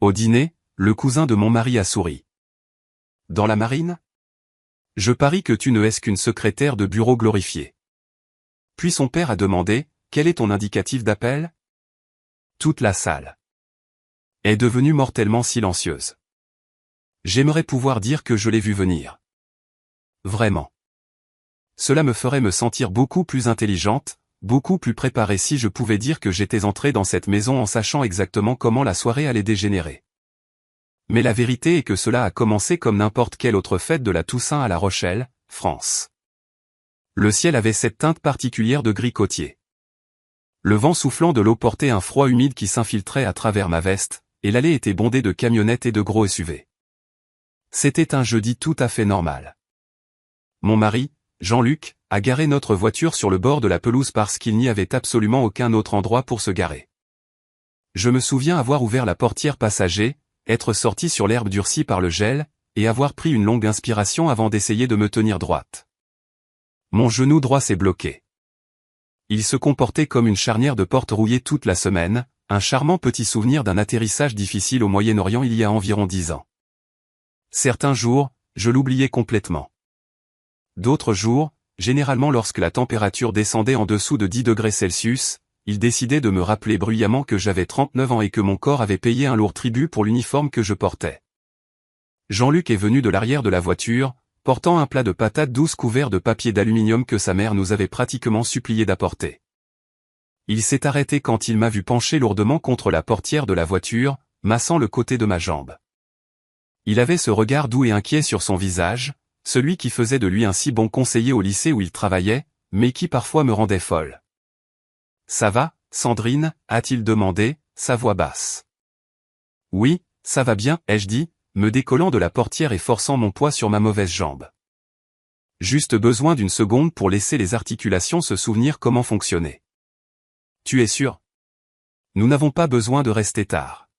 Au dîner, le cousin de mon mari a souri. Dans la marine? Je parie que tu ne es qu'une secrétaire de bureau glorifiée. Puis son père a demandé, quel est ton indicatif d'appel? Toute la salle est devenue mortellement silencieuse. J'aimerais pouvoir dire que je l'ai vu venir. Vraiment. Cela me ferait me sentir beaucoup plus intelligente, beaucoup plus préparée si je pouvais dire que j'étais entrée dans cette maison en sachant exactement comment la soirée allait dégénérer. Mais la vérité est que cela a commencé comme n'importe quelle autre fête de la Toussaint à La Rochelle, France. Le ciel avait cette teinte particulière de gris côtier. Le vent soufflant de l'eau portait un froid humide qui s'infiltrait à travers ma veste, et l'allée était bondée de camionnettes et de gros SUV. C'était un jeudi tout à fait normal. Mon mari, Jean-Luc, a garé notre voiture sur le bord de la pelouse parce qu'il n'y avait absolument aucun autre endroit pour se garer. Je me souviens avoir ouvert la portière passager, être sorti sur l'herbe durcie par le gel, et avoir pris une longue inspiration avant d'essayer de me tenir droite. Mon genou droit s'est bloqué. Il se comportait comme une charnière de porte rouillée toute la semaine, un charmant petit souvenir d'un atterrissage difficile au Moyen-Orient il y a environ 10 ans. Certains jours, je l'oubliais complètement. D'autres jours, généralement lorsque la température descendait en dessous de 10 degrés Celsius, il décidait de me rappeler bruyamment que j'avais 39 ans et que mon corps avait payé un lourd tribut pour l'uniforme que je portais. Jean-Luc est venu de l'arrière de la voiture, portant un plat de patates douces couvert de papier d'aluminium que sa mère nous avait pratiquement supplié d'apporter. Il s'est arrêté quand il m'a vu pencher lourdement contre la portière de la voiture, massant le côté de ma jambe. Il avait ce regard doux et inquiet sur son visage, celui qui faisait de lui un si bon conseiller au lycée où il travaillait, mais qui parfois me rendait folle. « Ça va, Sandrine ?» a-t-il demandé, sa voix basse. « Oui, ça va bien » ai-je dit, me décollant de la portière et forçant mon poids sur ma mauvaise jambe. Juste besoin d'une seconde pour laisser les articulations se souvenir comment fonctionner. « Tu es sûr? Nous n'avons pas besoin de rester tard.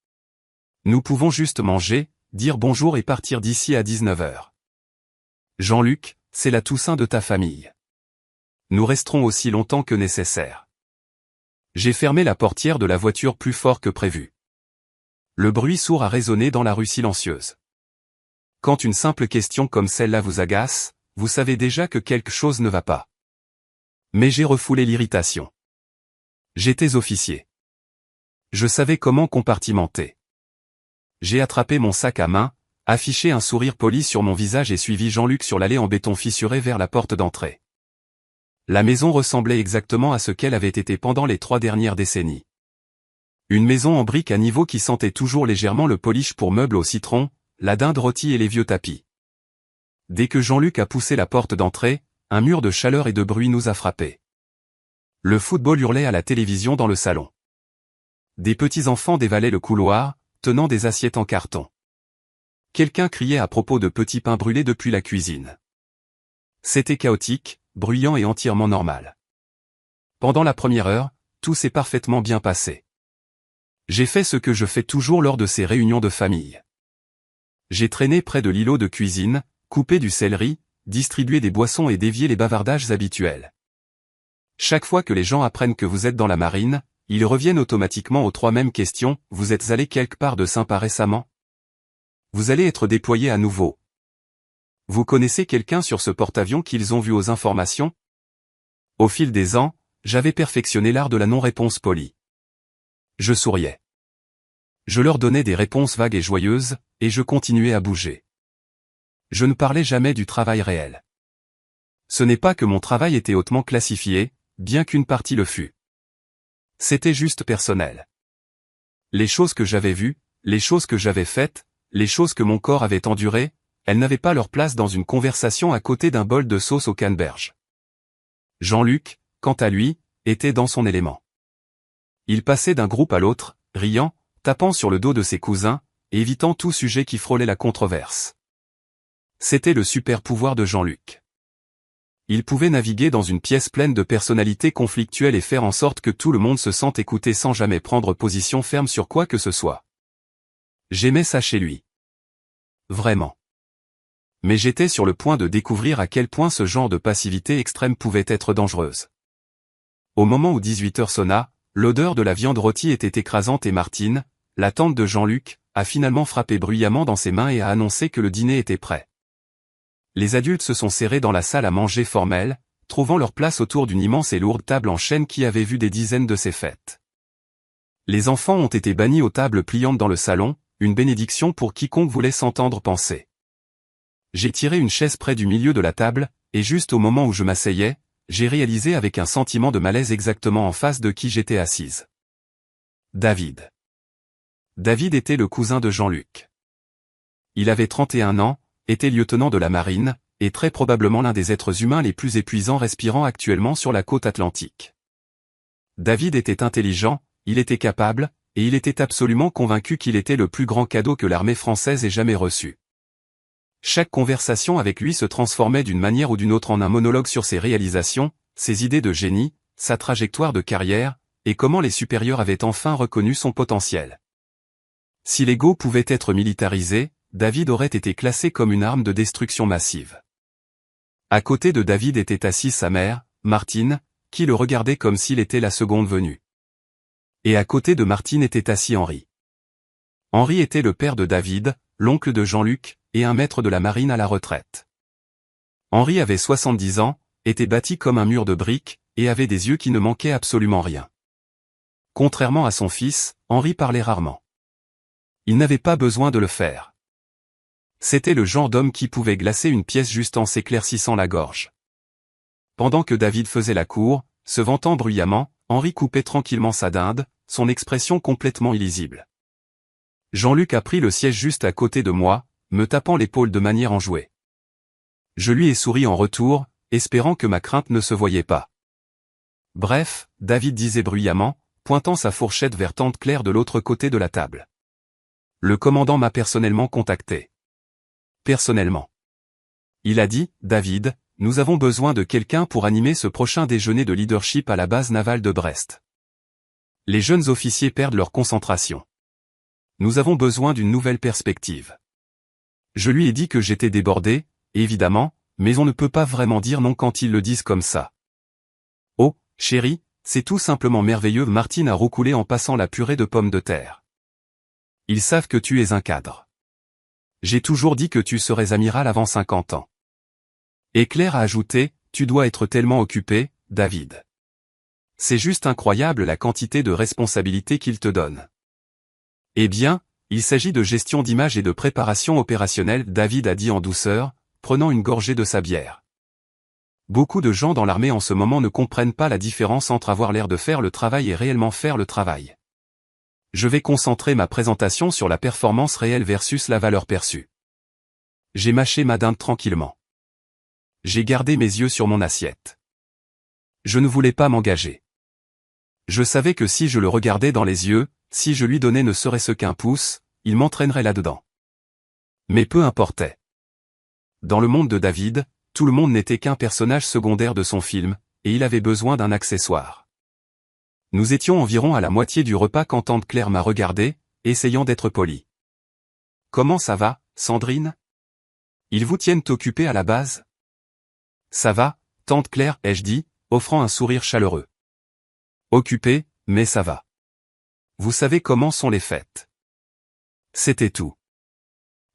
Nous pouvons juste manger, dire bonjour et partir d'ici à 19h. Jean-Luc, c'est la Toussaint de ta famille. Nous resterons aussi longtemps que nécessaire. » J'ai fermé la portière de la voiture plus fort que prévu. Le bruit sourd a résonné dans la rue silencieuse. Quand une simple question comme celle-là vous agace, vous savez déjà que quelque chose ne va pas. Mais j'ai refoulé l'irritation. J'étais officier. Je savais comment compartimenter. J'ai attrapé mon sac à main, affiché un sourire poli sur mon visage et suivi Jean-Luc sur l'allée en béton fissuré vers la porte d'entrée. La maison ressemblait exactement à ce qu'elle avait été pendant les 3 dernières décennies. Une maison en briques à niveau qui sentait toujours légèrement le polish pour meubles au citron, la dinde rôtie et les vieux tapis. Dès que Jean-Luc a poussé la porte d'entrée, un mur de chaleur et de bruit nous a frappés. Le football hurlait à la télévision dans le salon. Des petits enfants dévalaient le couloir, tenant des assiettes en carton. Quelqu'un criait à propos de petits pains brûlés depuis la cuisine. C'était chaotique, bruyant et entièrement normal. Pendant la première heure, tout s'est parfaitement bien passé. J'ai fait ce que je fais toujours lors de ces réunions de famille. J'ai traîné près de l'îlot de cuisine, coupé du céleri, distribué des boissons et dévié les bavardages habituels. Chaque fois que les gens apprennent que vous êtes dans la marine, ils reviennent automatiquement aux 3 mêmes questions. Vous êtes allé quelque part de sympa récemment? Vous allez être déployé à nouveau. Vous connaissez quelqu'un sur ce porte-avions qu'ils ont vu aux informations? Au fil des ans, j'avais perfectionné l'art de la non-réponse polie. Je souriais. Je leur donnais des réponses vagues et joyeuses, et je continuais à bouger. Je ne parlais jamais du travail réel. Ce n'est pas que mon travail était hautement classifié, bien qu'une partie le fût. C'était juste personnel. Les choses que j'avais vues, les choses que j'avais faites, les choses que mon corps avait endurées, elles n'avaient pas leur place dans une conversation à côté d'un bol de sauce au canneberge. Jean-Luc, quant à lui, était dans son élément. Il passait d'un groupe à l'autre, riant, tapant sur le dos de ses cousins, évitant tout sujet qui frôlait la controverse. C'était le super pouvoir de Jean-Luc. Il pouvait naviguer dans une pièce pleine de personnalités conflictuelles et faire en sorte que tout le monde se sente écouté sans jamais prendre position ferme sur quoi que ce soit. J'aimais ça chez lui. Vraiment. Mais j'étais sur le point de découvrir à quel point ce genre de passivité extrême pouvait être dangereuse. Au moment où 18h sonna, l'odeur de la viande rôtie était écrasante et Martine, la tante de Jean-Luc, a finalement frappé bruyamment dans ses mains et a annoncé que le dîner était prêt. Les adultes se sont serrés dans la salle à manger formelle, trouvant leur place autour d'une immense et lourde table en chêne qui avait vu des dizaines de ces fêtes. Les enfants ont été bannis aux tables pliantes dans le salon, une bénédiction pour quiconque voulait s'entendre penser. J'ai tiré une chaise près du milieu de la table, et juste au moment où je m'asseyais, j'ai réalisé avec un sentiment de malaise exactement en face de qui j'étais assise. David. David était le cousin de Jean-Luc. Il avait 31 ans, était lieutenant de la marine, et très probablement l'un des êtres humains les plus épuisants respirant actuellement sur la côte atlantique. David était intelligent, il était capable, et il était absolument convaincu qu'il était le plus grand cadeau que l'armée française ait jamais reçu. Chaque conversation avec lui se transformait d'une manière ou d'une autre en un monologue sur ses réalisations, ses idées de génie, sa trajectoire de carrière, et comment les supérieurs avaient enfin reconnu son potentiel. Si l'ego pouvait être militarisé, David aurait été classé comme une arme de destruction massive. À côté de David était assise sa mère, Martine, qui le regardait comme s'il était la seconde venue. Et à côté de Martine était assis Henri. Henri était le père de David, l'oncle de Jean-Luc, et un maître de la marine à la retraite. Henri avait 70 ans, était bâti comme un mur de briques, et avait des yeux qui ne manquaient absolument rien. Contrairement à son fils, Henri parlait rarement. Il n'avait pas besoin de le faire. C'était le genre d'homme qui pouvait glacer une pièce juste en s'éclaircissant la gorge. Pendant que David faisait la cour, se vantant bruyamment, Henri coupait tranquillement sa dinde, son expression complètement illisible. Jean-Luc a pris le siège juste à côté de moi, me tapant l'épaule de manière enjouée. Je lui ai souri en retour, espérant que ma crainte ne se voyait pas. Bref, David disait bruyamment, pointant sa fourchette vers tante Claire de l'autre côté de la table. Le commandant m'a personnellement contacté. Personnellement. Il a dit, David, nous avons besoin de quelqu'un pour animer ce prochain déjeuner de leadership à la base navale de Brest. Les jeunes officiers perdent leur concentration. Nous avons besoin d'une nouvelle perspective. Je lui ai dit que j'étais débordé, évidemment, mais on ne peut pas vraiment dire non quand ils le disent comme ça. Oh, chérie, c'est tout simplement merveilleux. Martine a roucoulé en passant la purée de pommes de terre. Ils savent que tu es un cadre. J'ai toujours dit que tu serais amiral avant 50 ans. Et Claire a ajouté, tu dois être tellement occupé, David. C'est juste incroyable la quantité de responsabilités qu'il te donne. Eh bien, il s'agit de gestion d'image et de préparation opérationnelle, David a dit en douceur, prenant une gorgée de sa bière. Beaucoup de gens dans l'armée en ce moment ne comprennent pas la différence entre avoir l'air de faire le travail et réellement faire le travail. Je vais concentrer ma présentation sur la performance réelle versus la valeur perçue. J'ai mâché ma dinde tranquillement. J'ai gardé mes yeux sur mon assiette. Je ne voulais pas m'engager. Je savais que si je le regardais dans les yeux, si je lui donnais ne serait-ce qu'un pouce, il m'entraînerait là-dedans. Mais peu importait. Dans le monde de David, tout le monde n'était qu'un personnage secondaire de son film, et il avait besoin d'un accessoire. Nous étions environ à la moitié du repas quand tante Claire m'a regardé, essayant d'être polie. Comment ça va, Sandrine? Ils vous tiennent occupé à la base? Ça va, tante Claire, ai-je dit, offrant un sourire chaleureux. Occupé, mais ça va. Vous savez comment sont les fêtes. C'était tout.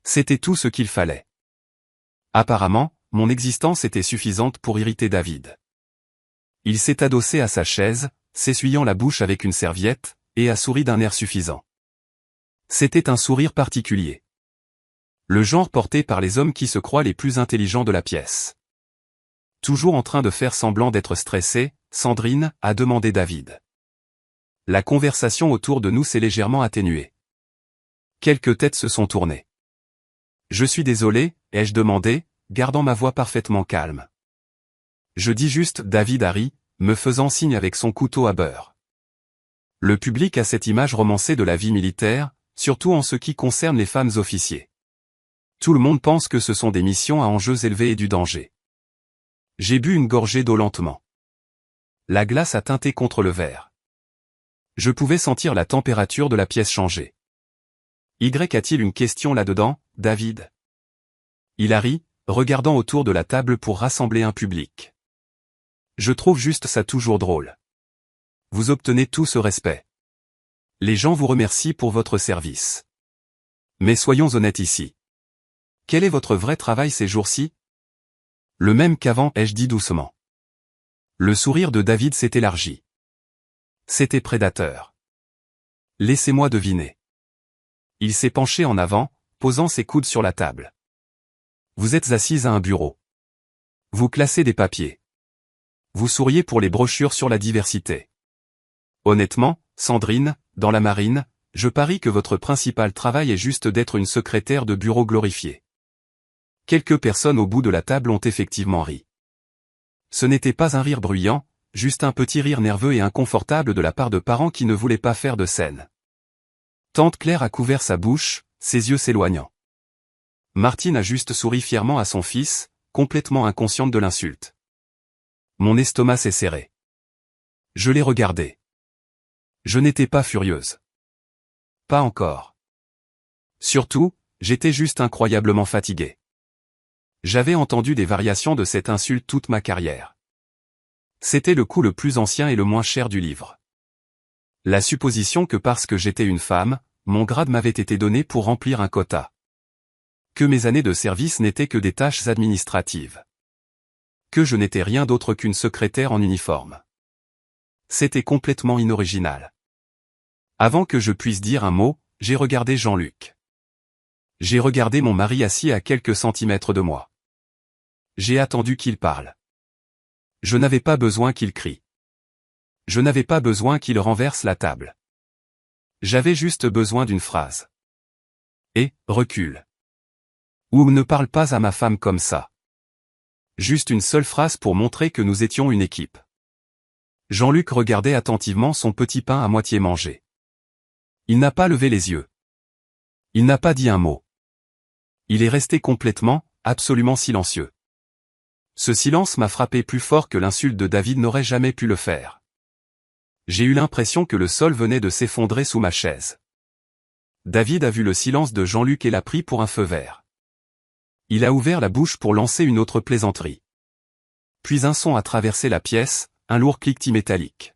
C'était tout ce qu'il fallait. Apparemment, mon existence était suffisante pour irriter David. Il s'est adossé à sa chaise, s'essuyant la bouche avec une serviette, et a souri d'un air suffisant. C'était un sourire particulier. Le genre porté par les hommes qui se croient les plus intelligents de la pièce. Toujours en train de faire semblant d'être stressé, Sandrine, a demandé David. La conversation autour de nous s'est légèrement atténuée. Quelques têtes se sont tournées. Je suis désolé, ai-je demandé, gardant ma voix parfaitement calme. Je dis juste David a ri, me faisant signe avec son couteau à beurre. Le public a cette image romancée de la vie militaire, surtout en ce qui concerne les femmes officiers. Tout le monde pense que ce sont des missions à enjeux élevés et du danger. J'ai bu une gorgée d'eau lentement. La glace a teinté contre le verre. Je pouvais sentir la température de la pièce changer. Y a-t-il une question là-dedans, David? Il a ri, regardant autour de la table pour rassembler un public. Je trouve juste ça toujours drôle. Vous obtenez tout ce respect. Les gens vous remercient pour votre service. Mais soyons honnêtes ici. Quel est votre vrai travail ces jours-ci? Le même qu'avant, ai-je dit doucement. Le sourire de David s'est élargi. C'était prédateur. Laissez-moi deviner. Il s'est penché en avant, posant ses coudes sur la table. Vous êtes assise à un bureau. Vous classez des papiers. Vous souriez pour les brochures sur la diversité. Honnêtement, Sandrine, dans la marine, je parie que votre principal travail est juste d'être une secrétaire de bureau glorifiée. Quelques personnes au bout de la table ont effectivement ri. Ce n'était pas un rire bruyant, juste un petit rire nerveux et inconfortable de la part de parents qui ne voulaient pas faire de scène. Tante Claire a couvert sa bouche, ses yeux s'éloignant. Martine a juste souri fièrement à son fils, complètement inconsciente de l'insulte. Mon estomac s'est serré. Je l'ai regardé. Je n'étais pas furieuse. Pas encore. Surtout, j'étais juste incroyablement fatigué. J'avais entendu des variations de cette insulte toute ma carrière. C'était le coup le plus ancien et le moins cher du livre. La supposition que parce que j'étais une femme, mon grade m'avait été donné pour remplir un quota. Que mes années de service n'étaient que des tâches administratives. Que je n'étais rien d'autre qu'une secrétaire en uniforme. C'était complètement inoriginal. Avant que je puisse dire un mot, j'ai regardé Jean-Luc. J'ai regardé mon mari assis à quelques centimètres de moi. J'ai attendu qu'il parle. Je n'avais pas besoin qu'il crie. Je n'avais pas besoin qu'il renverse la table. J'avais juste besoin d'une phrase. Et, recule. Ou ne parle pas à ma femme comme ça. Juste une seule phrase pour montrer que nous étions une équipe. Jean-Luc regardait attentivement son petit pain à moitié mangé. Il n'a pas levé les yeux. Il n'a pas dit un mot. Il est resté complètement, absolument silencieux. Ce silence m'a frappé plus fort que l'insulte de David n'aurait jamais pu le faire. J'ai eu l'impression que le sol venait de s'effondrer sous ma chaise. David a vu le silence de Jean-Luc et l'a pris pour un feu vert. Il a ouvert la bouche pour lancer une autre plaisanterie. Puis un son a traversé la pièce, un lourd cliquetis métallique.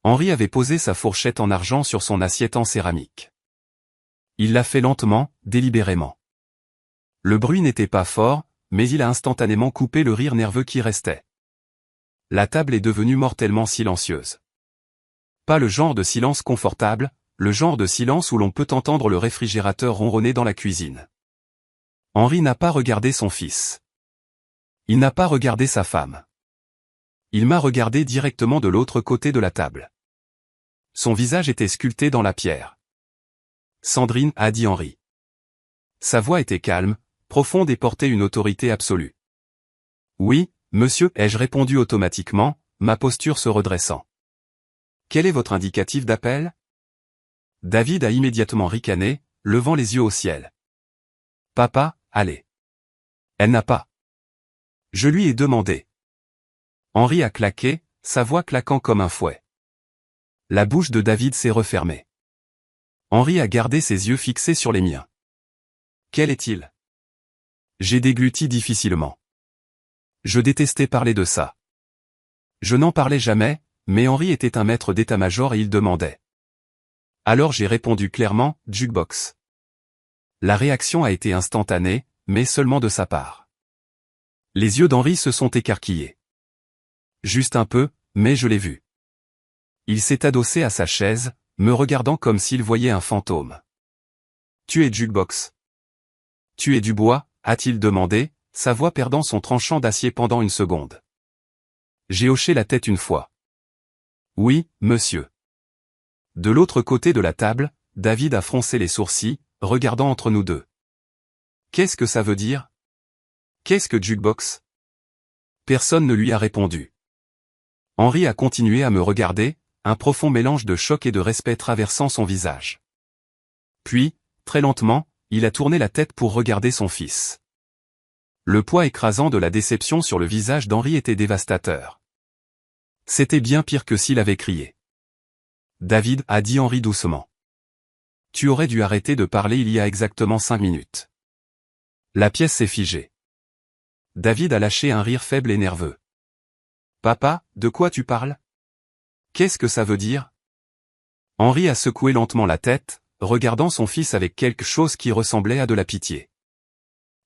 Henri avait posé sa fourchette en argent sur son assiette en céramique. Il l'a fait lentement, délibérément. Le bruit n'était pas fort, mais il a instantanément coupé le rire nerveux qui restait. La table est devenue mortellement silencieuse. Pas le genre de silence confortable, le genre de silence où l'on peut entendre le réfrigérateur ronronner dans la cuisine. Henri n'a pas regardé son fils. Il n'a pas regardé sa femme. Il m'a regardé directement de l'autre côté de la table. Son visage était sculpté dans la pierre. Sandrine, a dit Henri. Sa voix était calme, profonde et portait une autorité absolue. Oui, monsieur, ai-je répondu automatiquement, ma posture se redressant. Quel est votre indicatif d'appel? David a immédiatement ricané, levant les yeux au ciel. Papa, allez. Elle n'a pas. Je lui ai demandé. Henri a claqué, sa voix claquant comme un fouet. La bouche de David s'est refermée. Henri a gardé ses yeux fixés sur les miens. Quel est-il? J'ai dégluti difficilement. Je détestais parler de ça. Je n'en parlais jamais, mais Henri était un maître d'état-major et il demandait. Alors j'ai répondu clairement, jukebox. La réaction a été instantanée, mais seulement de sa part. Les yeux d'Henri se sont écarquillés. Juste un peu, mais je l'ai vu. Il s'est adossé à sa chaise, me regardant comme s'il voyait un fantôme. Tu es jukebox. Tu es Dubois, a-t-il demandé, sa voix perdant son tranchant d'acier pendant une seconde. J'ai hoché la tête une fois. Oui, monsieur. De l'autre côté de la table, David a froncé les sourcils, regardant entre nous deux. Qu'est-ce que ça veut dire? Qu'est-ce que jukebox? Personne ne lui a répondu. Henri a continué à me regarder, un profond mélange de choc et de respect traversant son visage. Puis, très lentement, il a tourné la tête pour regarder son fils. Le poids écrasant de la déception sur le visage d'Henri était dévastateur. C'était bien pire que s'il avait crié. David, a dit Henri doucement. Tu aurais dû arrêter de parler il y a exactement 5 minutes. La pièce s'est figée. David a lâché un rire faible et nerveux. Papa, de quoi tu parles? Qu'est-ce que ça veut dire? Henri a secoué lentement la tête, regardant son fils avec quelque chose qui ressemblait à de la pitié.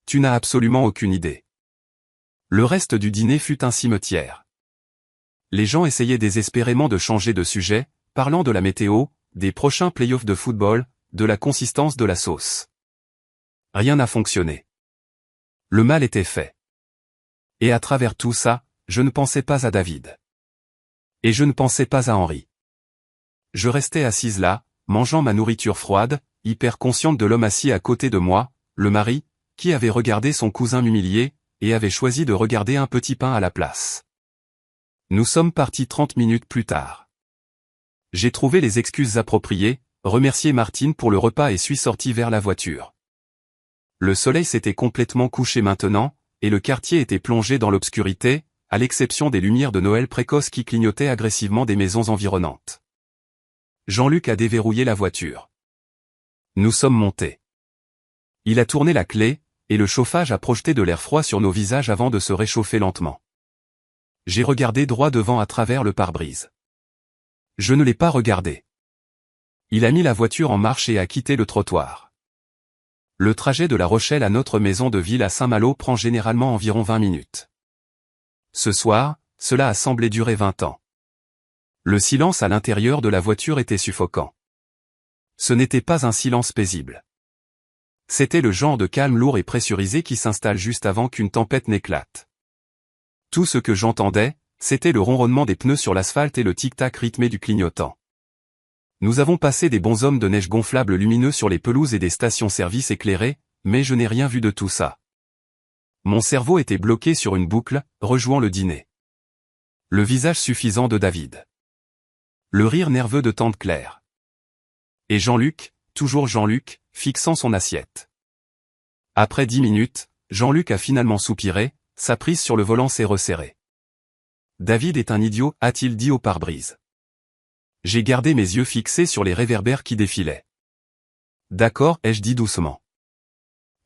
Tu n'as absolument aucune idée. Le reste du dîner fut un cimetière. Les gens essayaient désespérément de changer de sujet, parlant de la météo, des prochains playoffs de football, de la consistance de la sauce. Rien n'a fonctionné. Le mal était fait. Et à travers tout ça, je ne pensais pas à David. Et je ne pensais pas à Henri. Je restais assise là, mangeant ma nourriture froide, hyper consciente de l'homme assis à côté de moi, le mari, qui avait regardé son cousin m'humilier, et avait choisi de regarder un petit pain à la place. Nous sommes partis 30 minutes plus tard. J'ai trouvé les excuses appropriées, remercié Martine pour le repas et suis sorti vers la voiture. Le soleil s'était complètement couché maintenant, et le quartier était plongé dans l'obscurité, à l'exception des lumières de Noël précoces qui clignotaient agressivement des maisons environnantes. Jean-Luc a déverrouillé la voiture. Nous sommes montés. Il a tourné la clé, et le chauffage a projeté de l'air froid sur nos visages avant de se réchauffer lentement. J'ai regardé droit devant à travers le pare-brise. Je ne l'ai pas regardé. Il a mis la voiture en marche et a quitté le trottoir. Le trajet de La Rochelle à notre maison de ville à Saint-Malo prend généralement environ 20 minutes. Ce soir, cela a semblé durer 20 ans. Le silence à l'intérieur de la voiture était suffocant. Ce n'était pas un silence paisible. C'était le genre de calme lourd et pressurisé qui s'installe juste avant qu'une tempête n'éclate. Tout ce que j'entendais, c'était le ronronnement des pneus sur l'asphalte et le tic-tac rythmé du clignotant. Nous avons passé des bonshommes de neige gonflables lumineux sur les pelouses et des stations-service éclairées, mais je n'ai rien vu de tout ça. Mon cerveau était bloqué sur une boucle, rejouant le dîner. Le visage suffisant de David. Le rire nerveux de tante Claire. Et Jean-Luc, toujours Jean-Luc, fixant son assiette. Après 10 minutes, Jean-Luc a finalement soupiré, sa prise sur le volant s'est resserrée. David est un idiot, a-t-il dit au pare-brise. J'ai gardé mes yeux fixés sur les réverbères qui défilaient. D'accord, ai-je dit doucement.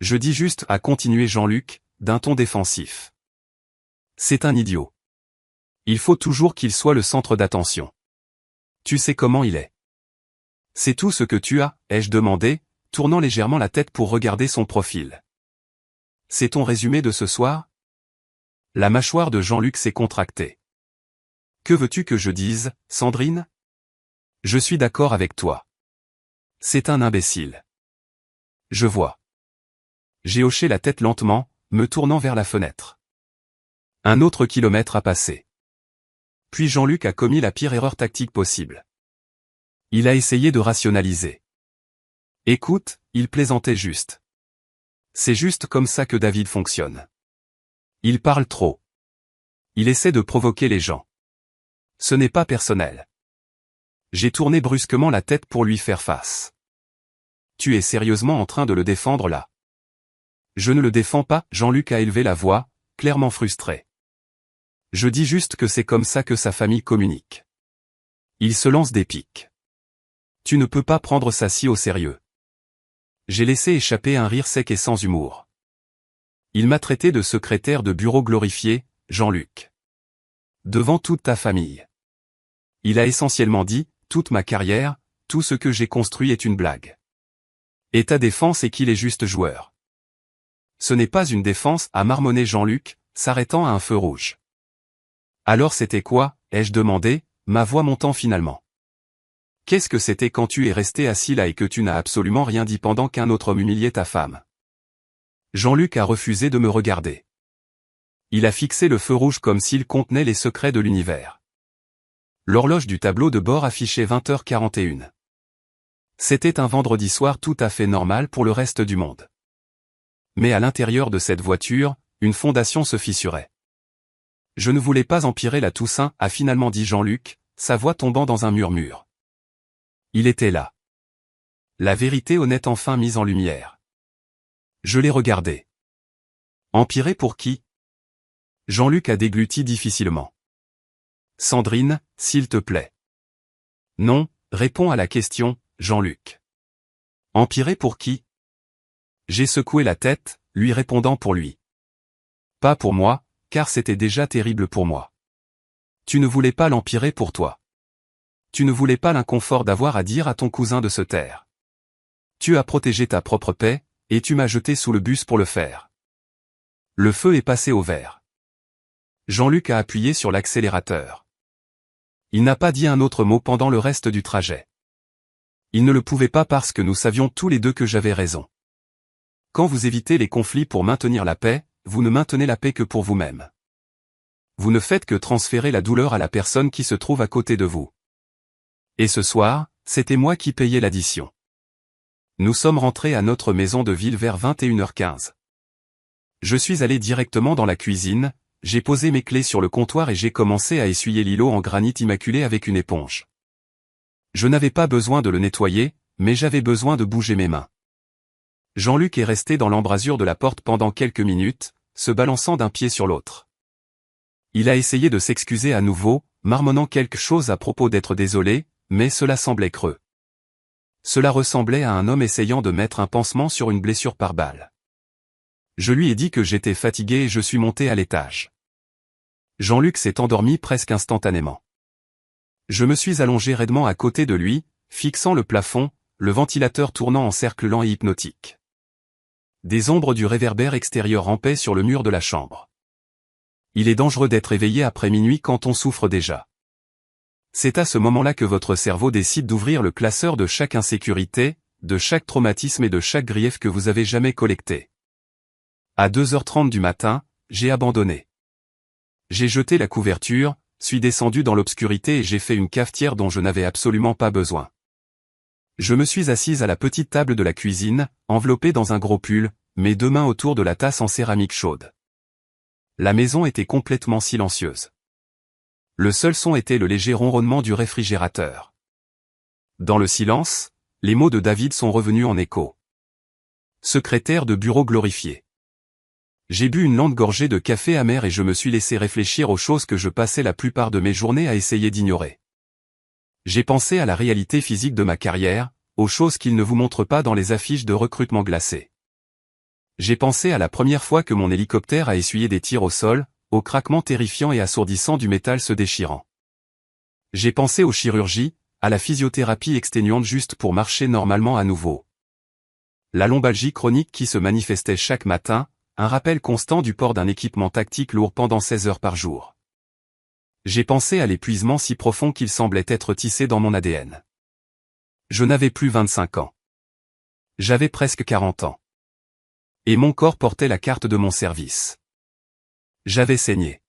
Je dis juste, a continué Jean-Luc, d'un ton défensif. C'est un idiot. Il faut toujours qu'il soit le centre d'attention. Tu sais comment il est. C'est tout ce que tu as, ai-je demandé, tournant légèrement la tête pour regarder son profil. C'est ton résumé de ce soir? La mâchoire de Jean-Luc s'est contractée. Que veux-tu que je dise, Sandrine? Je suis d'accord avec toi. C'est un imbécile. Je vois. J'ai hoché la tête lentement, me tournant vers la fenêtre. Un autre kilomètre a passé. Puis Jean-Luc a commis la pire erreur tactique possible. Il a essayé de rationaliser. Écoute, il plaisantait juste. C'est juste comme ça que David fonctionne. Il parle trop. Il essaie de provoquer les gens. Ce n'est pas personnel. J'ai tourné brusquement la tête pour lui faire face. Tu es sérieusement en train de le défendre là? Je ne le défends pas, Jean-Luc a élevé la voix, clairement frustré. Je dis juste que c'est comme ça que sa famille communique. Il se lance des piques. Tu ne peux pas prendre ça si au sérieux. J'ai laissé échapper un rire sec et sans humour. Il m'a traité de secrétaire de bureau glorifié, Jean-Luc. Devant toute ta famille. Il a essentiellement dit, toute ma carrière, tout ce que j'ai construit est une blague. Et ta défense est qu'il est juste joueur. Ce n'est pas une défense, a marmonné Jean-Luc, s'arrêtant à un feu rouge. Alors c'était quoi, ai-je demandé, ma voix montant finalement. Qu'est-ce que c'était quand tu es resté assis là et que tu n'as absolument rien dit pendant qu'un autre homme humiliait ta femme? Jean-Luc a refusé de me regarder. Il a fixé le feu rouge comme s'il contenait les secrets de l'univers. L'horloge du tableau de bord affichait 20h41. C'était un vendredi soir tout à fait normal pour le reste du monde. Mais à l'intérieur de cette voiture, une fondation se fissurait. Je ne voulais pas empirer la Toussaint, a finalement dit Jean-Luc, sa voix tombant dans un murmure. Il était là. La vérité honnête enfin mise en lumière. Je l'ai regardé. Empirer pour qui? Jean-Luc a dégluti difficilement. Sandrine, s'il te plaît. Non, réponds à la question, Jean-Luc. Empirer pour qui? J'ai secoué la tête, lui répondant pour lui. Pas pour moi, car c'était déjà terrible pour moi. Tu ne voulais pas l'empirer pour toi. Tu ne voulais pas l'inconfort d'avoir à dire à ton cousin de se taire. Tu as protégé ta propre paix, et tu m'as jeté sous le bus pour le faire. Le feu est passé au vert. Jean-Luc a appuyé sur l'accélérateur. Il n'a pas dit un autre mot pendant le reste du trajet. Il ne le pouvait pas parce que nous savions tous les deux que j'avais raison. Quand vous évitez les conflits pour maintenir la paix, vous ne maintenez la paix que pour vous-même. Vous ne faites que transférer la douleur à la personne qui se trouve à côté de vous. Et ce soir, c'était moi qui payais l'addition. Nous sommes rentrés à notre maison de ville vers 21h15. Je suis allé directement dans la cuisine, j'ai posé mes clés sur le comptoir et j'ai commencé à essuyer l'îlot en granit immaculé avec une éponge. Je n'avais pas besoin de le nettoyer, mais j'avais besoin de bouger mes mains. Jean-Luc est resté dans l'embrasure de la porte pendant quelques minutes, se balançant d'un pied sur l'autre. Il a essayé de s'excuser à nouveau, marmonnant quelque chose à propos d'être désolé, mais cela semblait creux. Cela ressemblait à un homme essayant de mettre un pansement sur une blessure par balle. Je lui ai dit que j'étais fatigué et je suis monté à l'étage. Jean-Luc s'est endormi presque instantanément. Je me suis allongé raidement à côté de lui, fixant le plafond, le ventilateur tournant en cercle lent et hypnotique. Des ombres du réverbère extérieur rampaient sur le mur de la chambre. Il est dangereux d'être éveillé après minuit quand on souffre déjà. C'est à ce moment-là que votre cerveau décide d'ouvrir le classeur de chaque insécurité, de chaque traumatisme et de chaque grief que vous avez jamais collecté. À 2h30 du matin, j'ai abandonné. J'ai jeté la couverture, suis descendu dans l'obscurité et j'ai fait une cafetière dont je n'avais absolument pas besoin. Je me suis assise à la petite table de la cuisine, enveloppée dans un gros pull, mes deux mains autour de la tasse en céramique chaude. La maison était complètement silencieuse. Le seul son était le léger ronronnement du réfrigérateur. Dans le silence, les mots de David sont revenus en écho. Secrétaire de bureau glorifié. J'ai bu une lente gorgée de café amer et je me suis laissé réfléchir aux choses que je passais la plupart de mes journées à essayer d'ignorer. J'ai pensé à la réalité physique de ma carrière, aux choses qu'ils ne vous montrent pas dans les affiches de recrutement glacées. J'ai pensé à la première fois que mon hélicoptère a essuyé des tirs au sol, au craquement terrifiant et assourdissant du métal se déchirant. J'ai pensé aux chirurgies, à la physiothérapie exténuante juste pour marcher normalement à nouveau. La lombalgie chronique qui se manifestait chaque matin, un rappel constant du port d'un équipement tactique lourd pendant 16 heures par jour. J'ai pensé à l'épuisement si profond qu'il semblait être tissé dans mon ADN. Je n'avais plus 25 ans. J'avais presque 40 ans. Et mon corps portait la carte de mon service. J'avais saigné.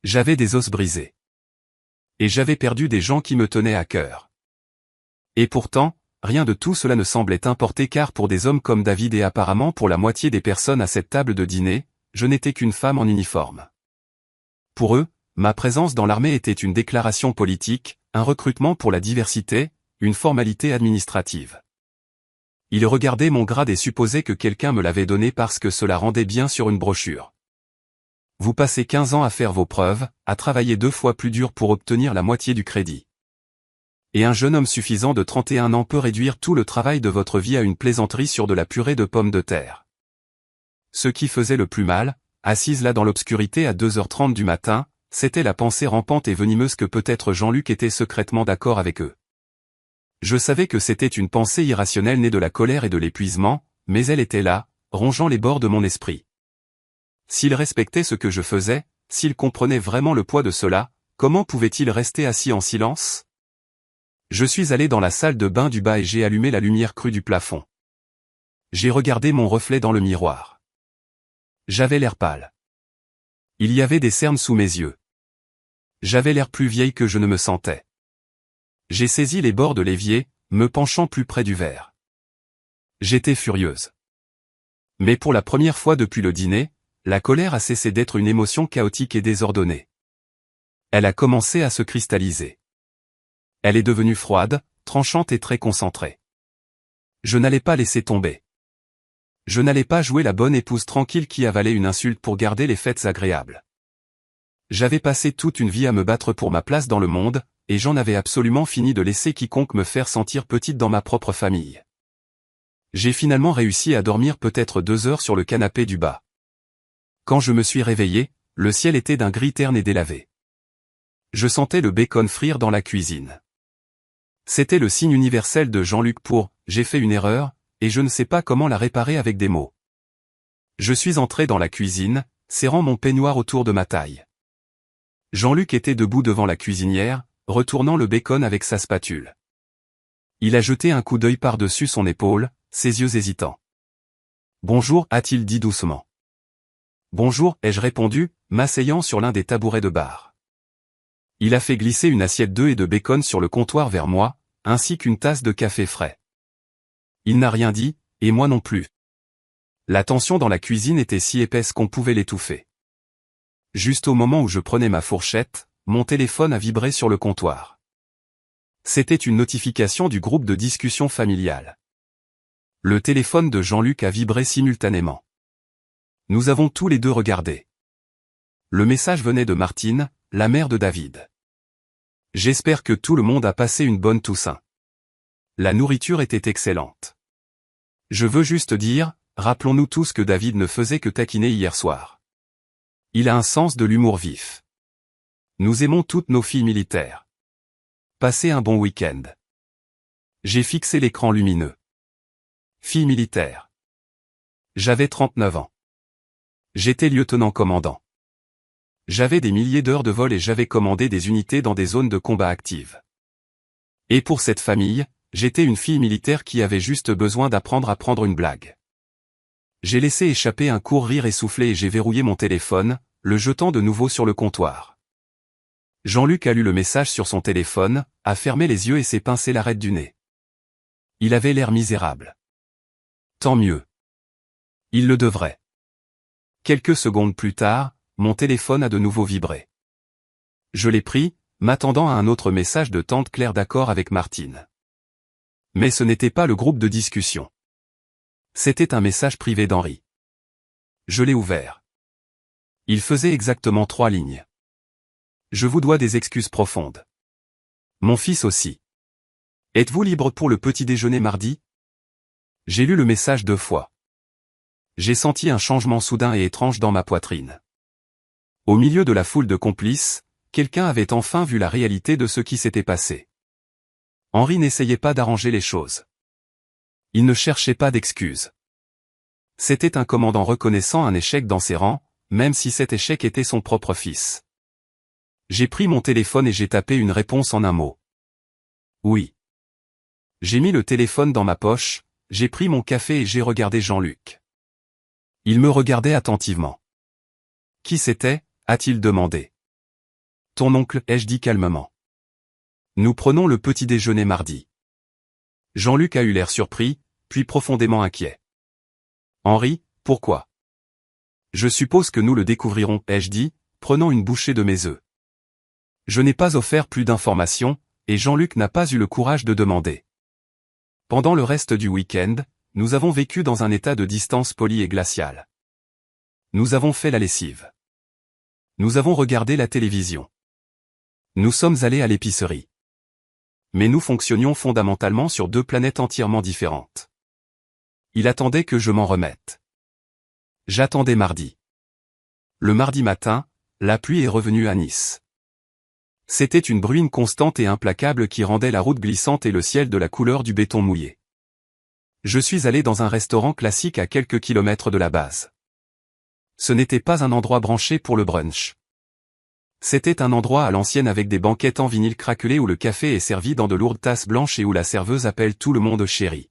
J'avais des os brisés. Et j'avais perdu des gens qui me tenaient à cœur. Et pourtant, rien de tout cela ne semblait importer car pour des hommes comme David et apparemment pour la moitié des personnes à cette table de dîner, je n'étais qu'une femme en uniforme. Pour eux, ma présence dans l'armée était une déclaration politique, un recrutement pour la diversité, une formalité administrative. Ils regardaient mon grade et supposaient que quelqu'un me l'avait donné parce que cela rendait bien sur une brochure. Vous passez 15 ans à faire vos preuves, à travailler 2 fois plus dur pour obtenir la moitié du crédit. Et un jeune homme suffisant de 31 ans peut réduire tout le travail de votre vie à une plaisanterie sur de la purée de pommes de terre. Ce qui faisait le plus mal, assise là dans l'obscurité à 2h30 du matin, c'était la pensée rampante et venimeuse que peut-être Jean-Luc était secrètement d'accord avec eux. Je savais que c'était une pensée irrationnelle née de la colère et de l'épuisement, mais elle était là, rongeant les bords de mon esprit. S'il respectait ce que je faisais, s'il comprenait vraiment le poids de cela, comment pouvait-il rester assis en silence ? Je suis allé dans la salle de bain du bas et j'ai allumé la lumière crue du plafond. J'ai regardé mon reflet dans le miroir. J'avais l'air pâle. Il y avait des cernes sous mes yeux. J'avais l'air plus vieille que je ne me sentais. J'ai saisi les bords de l'évier, me penchant plus près du verre. J'étais furieuse. Mais pour la première fois depuis le dîner, la colère a cessé d'être une émotion chaotique et désordonnée. Elle a commencé à se cristalliser. Elle est devenue froide, tranchante et très concentrée. Je n'allais pas laisser tomber. Je n'allais pas jouer la bonne épouse tranquille qui avalait une insulte pour garder les fêtes agréables. J'avais passé toute une vie à me battre pour ma place dans le monde, et j'en avais absolument fini de laisser quiconque me faire sentir petite dans ma propre famille. J'ai finalement réussi à dormir peut-être 2 heures sur le canapé du bas. Quand je me suis réveillé, le ciel était d'un gris terne et délavé. Je sentais le bacon frire dans la cuisine. C'était le signe universel de Jean-Luc pour j'ai fait une erreur, et je ne sais pas comment la réparer avec des mots. Je suis entré dans la cuisine, serrant mon peignoir autour de ma taille. Jean-Luc était debout devant la cuisinière, retournant le bacon avec sa spatule. Il a jeté un coup d'œil par-dessus son épaule, ses yeux hésitants. « Bonjour » a-t-il dit doucement. « Bonjour » ai-je répondu, m'asseyant sur l'un des tabourets de bar. Il a fait glisser une assiette d'œufs et de bacon sur le comptoir vers moi, ainsi qu'une tasse de café frais. Il n'a rien dit, et moi non plus. La tension dans la cuisine était si épaisse qu'on pouvait l'étouffer. Juste au moment où je prenais ma fourchette, mon téléphone a vibré sur le comptoir. C'était une notification du groupe de discussion familiale. Le téléphone de Jean-Luc a vibré simultanément. Nous avons tous les deux regardé. Le message venait de Martine, la mère de David. « J'espère que tout le monde a passé une bonne Toussaint. La nourriture était excellente. Je veux juste dire, rappelons-nous tous que David ne faisait que taquiner hier soir. Il a un sens de l'humour vif. Nous aimons toutes nos filles militaires. Passez un bon week-end. » J'ai fixé l'écran lumineux. Fille militaire. J'avais 39 ans. J'étais lieutenant-commandant. J'avais des milliers d'heures de vol et j'avais commandé des unités dans des zones de combat actives. Et pour cette famille, j'étais une fille militaire qui avait juste besoin d'apprendre à prendre une blague. J'ai laissé échapper un court rire essoufflé et j'ai verrouillé mon téléphone, le jetant de nouveau sur le comptoir. Jean-Luc a lu le message sur son téléphone, a fermé les yeux et s'est pincé l'arête du nez. Il avait l'air misérable. Tant mieux. Il le devrait. Quelques secondes plus tard, mon téléphone a de nouveau vibré. Je l'ai pris, m'attendant à un autre message de tante Claire d'accord avec Martine. Mais ce n'était pas le groupe de discussion. C'était un message privé d'Henri. Je l'ai ouvert. Il faisait exactement 3 lignes. Je vous dois des excuses profondes. Mon fils aussi. Êtes-vous libre pour le petit déjeuner mardi? J'ai lu le message 2 fois. J'ai senti un changement soudain et étrange dans ma poitrine. Au milieu de la foule de complices, quelqu'un avait enfin vu la réalité de ce qui s'était passé. Henri n'essayait pas d'arranger les choses. Il ne cherchait pas d'excuses. C'était un commandant reconnaissant un échec dans ses rangs, même si cet échec était son propre fils. J'ai pris mon téléphone et j'ai tapé une réponse en un mot. Oui. J'ai mis le téléphone dans ma poche, j'ai pris mon café et j'ai regardé Jean-Luc. Il me regardait attentivement. Qui c'était? A-t-il demandé. Ton oncle, ai-je dit calmement. Nous prenons le petit déjeuner mardi. Jean-Luc a eu l'air surpris, puis profondément inquiet. Henri, pourquoi? Je suppose que nous le découvrirons, ai-je dit, prenant une bouchée de mes œufs. Je n'ai pas offert plus d'informations, et Jean-Luc n'a pas eu le courage de demander. Pendant le reste du week-end, nous avons vécu dans un état de distance polie et glaciale. Nous avons fait la lessive. Nous avons regardé la télévision. Nous sommes allés à l'épicerie. Mais nous fonctionnions fondamentalement sur 2 planètes entièrement différentes. Il attendait que je m'en remette. J'attendais mardi. Le mardi matin, la pluie est revenue à Nice. C'était une bruine constante et implacable qui rendait la route glissante et le ciel de la couleur du béton mouillé. Je suis allé dans un restaurant classique à quelques kilomètres de la base. Ce n'était pas un endroit branché pour le brunch. C'était un endroit à l'ancienne avec des banquettes en vinyle craquelé où le café est servi dans de lourdes tasses blanches et où la serveuse appelle tout le monde chéri.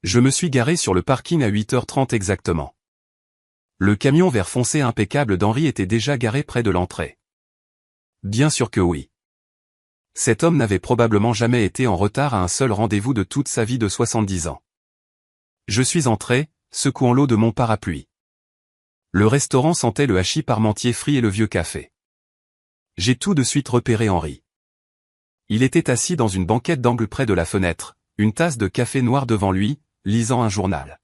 Je me suis garé sur le parking à 8h30 exactement. Le camion vert foncé impeccable d'Henri était déjà garé près de l'entrée. Bien sûr que oui. Cet homme n'avait probablement jamais été en retard à un seul rendez-vous de toute sa vie de 70 ans. Je suis entré, secouant l'eau de mon parapluie. Le restaurant sentait le hachis parmentier frit et le vieux café. J'ai tout de suite repéré Henri. Il était assis dans une banquette d'angle près de la fenêtre, une tasse de café noir devant lui, lisant un journal.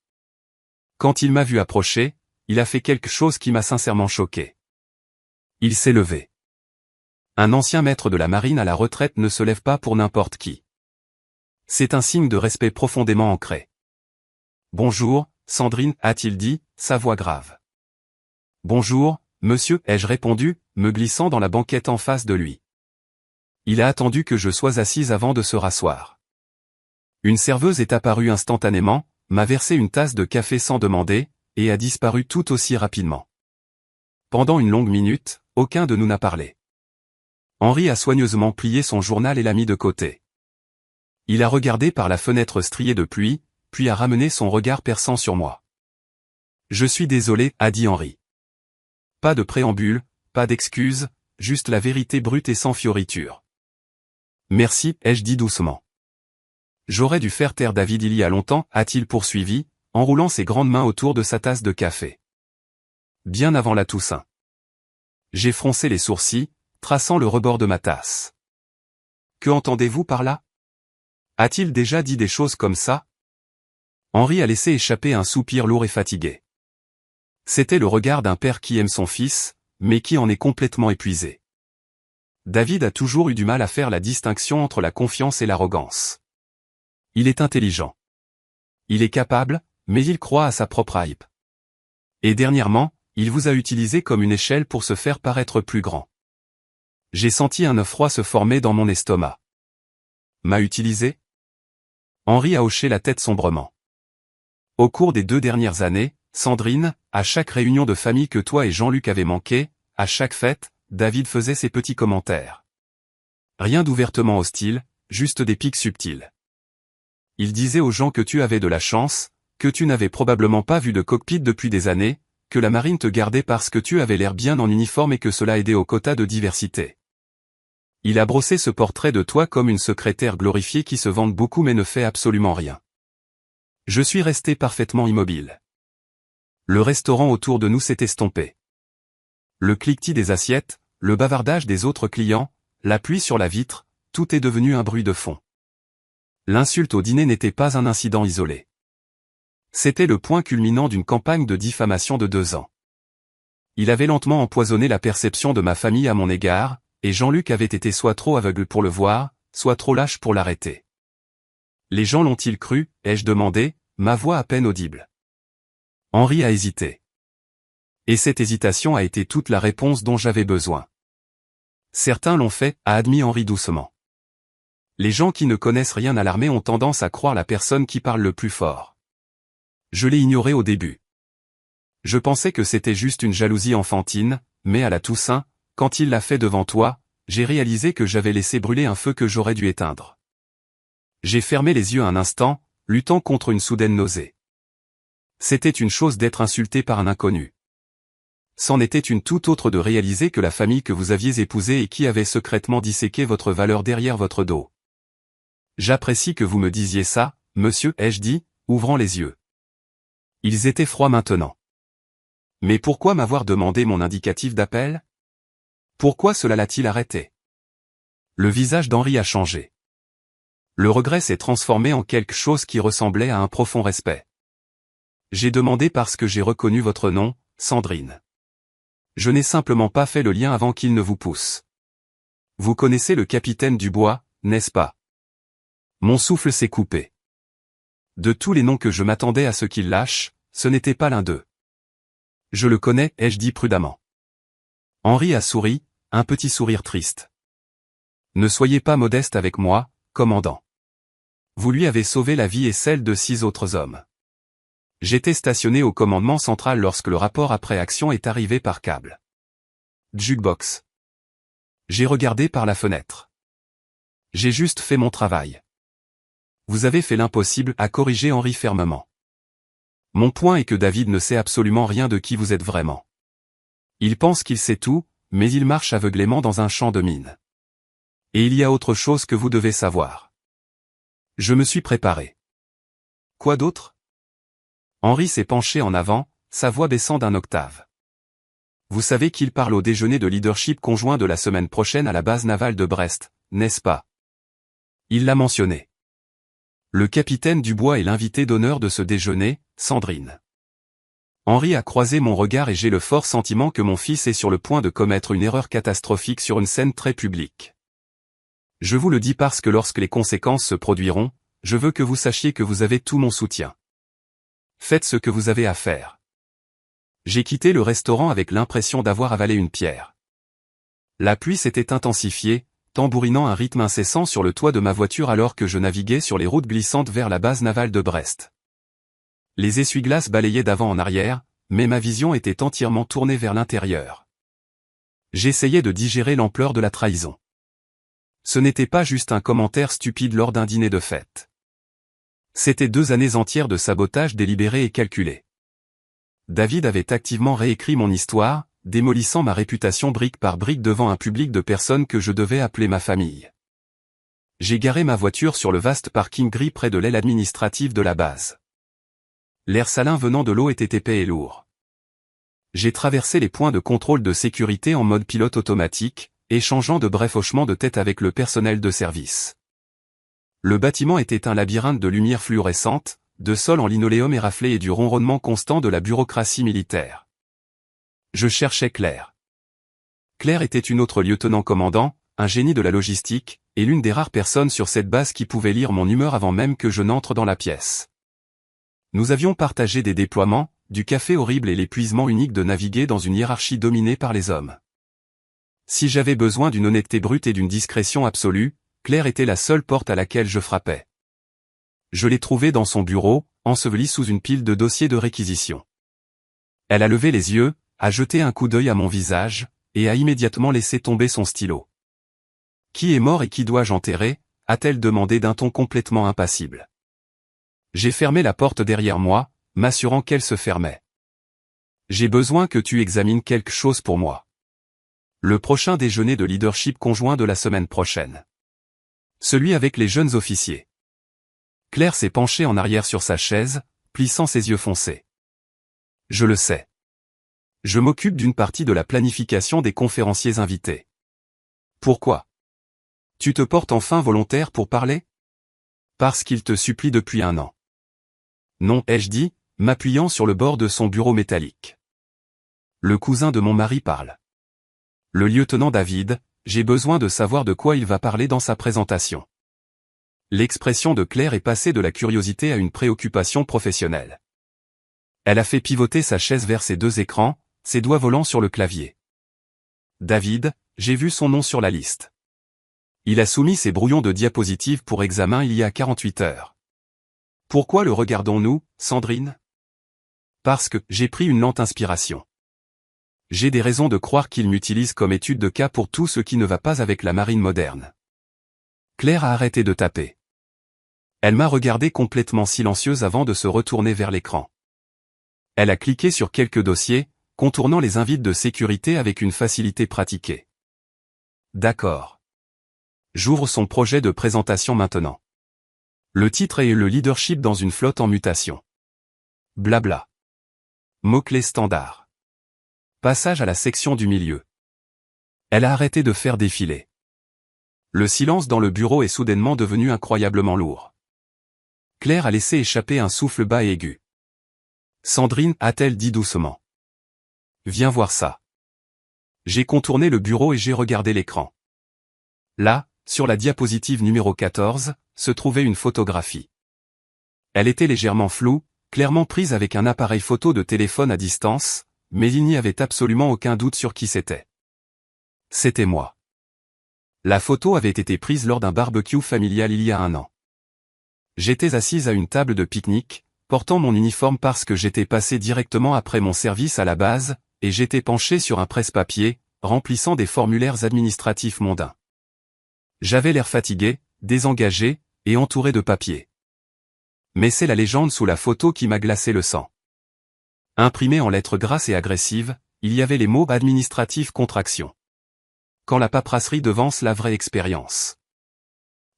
Quand il m'a vu approcher, il a fait quelque chose qui m'a sincèrement choqué. Il s'est levé. Un ancien maître de la marine à la retraite ne se lève pas pour n'importe qui. C'est un signe de respect profondément ancré. « Bonjour, Sandrine » a-t-il dit, sa voix grave. « Bonjour, monsieur » ai-je répondu, me glissant dans la banquette en face de lui. Il a attendu que je sois assise avant de se rasseoir. Une serveuse est apparue instantanément, m'a versé une tasse de café sans demander, et a disparu tout aussi rapidement. Pendant une longue minute, aucun de nous n'a parlé. Henri a soigneusement plié son journal et l'a mis de côté. Il a regardé par la fenêtre striée de pluie, puis a ramené son regard perçant sur moi. « Je suis désolé, a dit Henri. Pas de préambule, pas d'excuses, juste la vérité brute et sans fioriture. Merci, ai-je dit doucement. J'aurais dû faire taire David il y a longtemps, a-t-il poursuivi, en roulant ses grandes mains autour de sa tasse de café. Bien avant la Toussaint. J'ai froncé les sourcils, traçant le rebord de ma tasse. Que entendez-vous par là? A-t-il déjà dit des choses comme ça? Henri a laissé échapper un soupir lourd et fatigué. C'était le regard d'un père qui aime son fils, mais qui en est complètement épuisé. David a toujours eu du mal à faire la distinction entre la confiance et l'arrogance. Il est intelligent. Il est capable, mais il croit à sa propre hype. Et dernièrement, il vous a utilisé comme une échelle pour se faire paraître plus grand. J'ai senti un œuf froid se former dans mon estomac. M'a utilisé? Henri a hoché la tête sombrement. Au cours des 2 dernières années, Sandrine, à chaque réunion de famille que toi et Jean-Luc avez manqué, à chaque fête, David faisait ses petits commentaires. Rien d'ouvertement hostile, juste des pics subtils. Il disait aux gens que tu avais de la chance, que tu n'avais probablement pas vu de cockpit depuis des années, que la marine te gardait parce que tu avais l'air bien en uniforme et que cela aidait au quota de diversité. Il a brossé ce portrait de toi comme une secrétaire glorifiée qui se vante beaucoup mais ne fait absolument rien. Je suis resté parfaitement immobile. Le restaurant autour de nous s'est estompé. Le cliquetis des assiettes, le bavardage des autres clients, la pluie sur la vitre, tout est devenu un bruit de fond. L'insulte au dîner n'était pas un incident isolé. C'était le point culminant d'une campagne de diffamation de 2 ans. Il avait lentement empoisonné la perception de ma famille à mon égard, et Jean-Luc avait été soit trop aveugle pour le voir, soit trop lâche pour l'arrêter. Les gens l'ont-ils cru, ai-je demandé, ma voix à peine audible. Henri a hésité. Et cette hésitation a été toute la réponse dont j'avais besoin. Certains l'ont fait, a admis Henri doucement. Les gens qui ne connaissent rien à l'armée ont tendance à croire la personne qui parle le plus fort. Je l'ai ignoré au début. Je pensais que c'était juste une jalousie enfantine, mais à la Toussaint, quand il l'a fait devant toi, j'ai réalisé que j'avais laissé brûler un feu que j'aurais dû éteindre. J'ai fermé les yeux un instant, luttant contre une soudaine nausée. C'était une chose d'être insulté par un inconnu. C'en était une toute autre de réaliser que la famille que vous aviez épousée et qui avait secrètement disséqué votre valeur derrière votre dos. J'apprécie que vous me disiez ça, monsieur, ai-je dit, ouvrant les yeux. Ils étaient froids maintenant. Mais pourquoi m'avoir demandé mon indicatif d'appel? Pourquoi cela l'a-t-il arrêté? Le visage d'Henri a changé. Le regret s'est transformé en quelque chose qui ressemblait à un profond respect. J'ai demandé parce que j'ai reconnu votre nom, Sandrine. Je n'ai simplement pas fait le lien avant qu'il ne vous pousse. Vous connaissez le capitaine Dubois, n'est-ce pas? Mon souffle s'est coupé. De tous les noms que je m'attendais à ce qu'il lâche, ce n'était pas l'un d'eux. Je le connais, ai-je dit prudemment. Henri a souri, un petit sourire triste. Ne soyez pas modeste avec moi, commandant. Vous lui avez sauvé la vie et celle de 6 autres hommes. J'étais stationné au commandement central lorsque le rapport après action est arrivé par câble. Jukebox. J'ai regardé par la fenêtre. J'ai juste fait mon travail. Vous avez fait l'impossible, a corrigé Henri fermement. Mon point est que David ne sait absolument rien de qui vous êtes vraiment. Il pense qu'il sait tout, mais il marche aveuglément dans un champ de mine. Et il y a autre chose que vous devez savoir. Je me suis préparé. Quoi d'autre? Henri s'est penché en avant, sa voix baissant d'un octave. Vous savez qu'il parle au déjeuner de leadership conjoint de la semaine prochaine à la base navale de Brest, n'est-ce pas? Il l'a mentionné. Le capitaine Dubois est l'invité d'honneur de ce déjeuner, Sandrine. Henri a croisé mon regard et j'ai le fort sentiment que mon fils est sur le point de commettre une erreur catastrophique sur une scène très publique. Je vous le dis parce que lorsque les conséquences se produiront, je veux que vous sachiez que vous avez tout mon soutien. Faites ce que vous avez à faire. J'ai quitté le restaurant avec l'impression d'avoir avalé une pierre. La pluie s'était intensifiée, tambourinant un rythme incessant sur le toit de ma voiture alors que je naviguais sur les routes glissantes vers la base navale de Brest. Les essuie-glaces balayaient d'avant en arrière, mais ma vision était entièrement tournée vers l'intérieur. J'essayais de digérer l'ampleur de la trahison. Ce n'était pas juste un commentaire stupide lors d'un dîner de fête. C'était 2 années entières de sabotage délibéré et calculé. David avait activement réécrit mon histoire, démolissant ma réputation brique par brique devant un public de personnes que je devais appeler ma famille. J'ai garé ma voiture sur le vaste parking gris près de l'aile administrative de la base. L'air salin venant de l'eau était épais et lourd. J'ai traversé les points de contrôle de sécurité en mode pilote automatique, échangeant de brefs hochements de tête avec le personnel de service. Le bâtiment était un labyrinthe de lumières fluorescentes, de sol en linoléum éraflé et du ronronnement constant de la bureaucratie militaire. Je cherchais Claire. Claire était une autre lieutenant-commandant, un génie de la logistique, et l'une des rares personnes sur cette base qui pouvait lire mon humeur avant même que je n'entre dans la pièce. Nous avions partagé des déploiements, du café horrible et l'épuisement unique de naviguer dans une hiérarchie dominée par les hommes. Si j'avais besoin d'une honnêteté brute et d'une discrétion absolue, Claire était la seule porte à laquelle je frappais. Je l'ai trouvée dans son bureau, ensevelie sous une pile de dossiers de réquisition. Elle a levé les yeux, a jeté un coup d'œil à mon visage, et a immédiatement laissé tomber son stylo. « Qui est mort et qui dois-je enterrer ?» a-t-elle demandé d'un ton complètement impassible. J'ai fermé la porte derrière moi, m'assurant qu'elle se fermait. « J'ai besoin que tu examines quelque chose pour moi. Le prochain déjeuner de leadership conjoint de la semaine prochaine. Celui avec les jeunes officiers. » Claire s'est penchée en arrière sur sa chaise, plissant ses yeux foncés. « Je le sais. Je m'occupe d'une partie de la planification des conférenciers invités. » Pourquoi? Tu te portes enfin volontaire pour parler? Parce qu'il te supplie depuis 1 an. Non, ai-je dit, m'appuyant sur le bord de son bureau métallique. Le cousin de mon mari parle. Le lieutenant David, j'ai besoin de savoir de quoi il va parler dans sa présentation. L'expression de Claire est passée de la curiosité à une préoccupation professionnelle. Elle a fait pivoter sa chaise vers ses 2 écrans, ses doigts volant sur le clavier. David, j'ai vu son nom sur la liste. Il a soumis ses brouillons de diapositives pour examen il y a 48 heures. Pourquoi le regardons-nous, Sandrine? Parce que j'ai pris une lente inspiration. J'ai des raisons de croire qu'il m'utilise comme étude de cas pour tout ce qui ne va pas avec la marine moderne. Claire a arrêté de taper. Elle m'a regardé complètement silencieuse avant de se retourner vers l'écran. Elle a cliqué sur quelques dossiers, contournant les invites de sécurité avec une facilité pratiquée. D'accord. J'ouvre son projet de présentation maintenant. Le titre est « Le leadership dans une flotte en mutation ». Blabla. Mots-clés standard. Passage à la section du milieu. Elle a arrêté de faire défiler. Le silence dans le bureau est soudainement devenu incroyablement lourd. Claire a laissé échapper un souffle bas et aigu. Sandrine, a-t-elle dit doucement. Viens voir ça. J'ai contourné le bureau et j'ai regardé l'écran. Là, sur la diapositive numéro 14, se trouvait une photographie. Elle était légèrement floue, clairement prise avec un appareil photo de téléphone à distance, mais il n'y avait absolument aucun doute sur qui c'était. C'était moi. La photo avait été prise lors d'un barbecue familial il y a 1 an. J'étais assise à une table de pique-nique, portant mon uniforme parce que j'étais passé directement après mon service à la base, et j'étais penché sur un presse-papier, remplissant des formulaires administratifs mondains. J'avais l'air fatigué, désengagé, et entouré de papiers. Mais c'est la légende sous la photo qui m'a glacé le sang. Imprimé en lettres grasses et agressives, il y avait les mots « administratif contraction ». Quand la paperasserie devance la vraie expérience.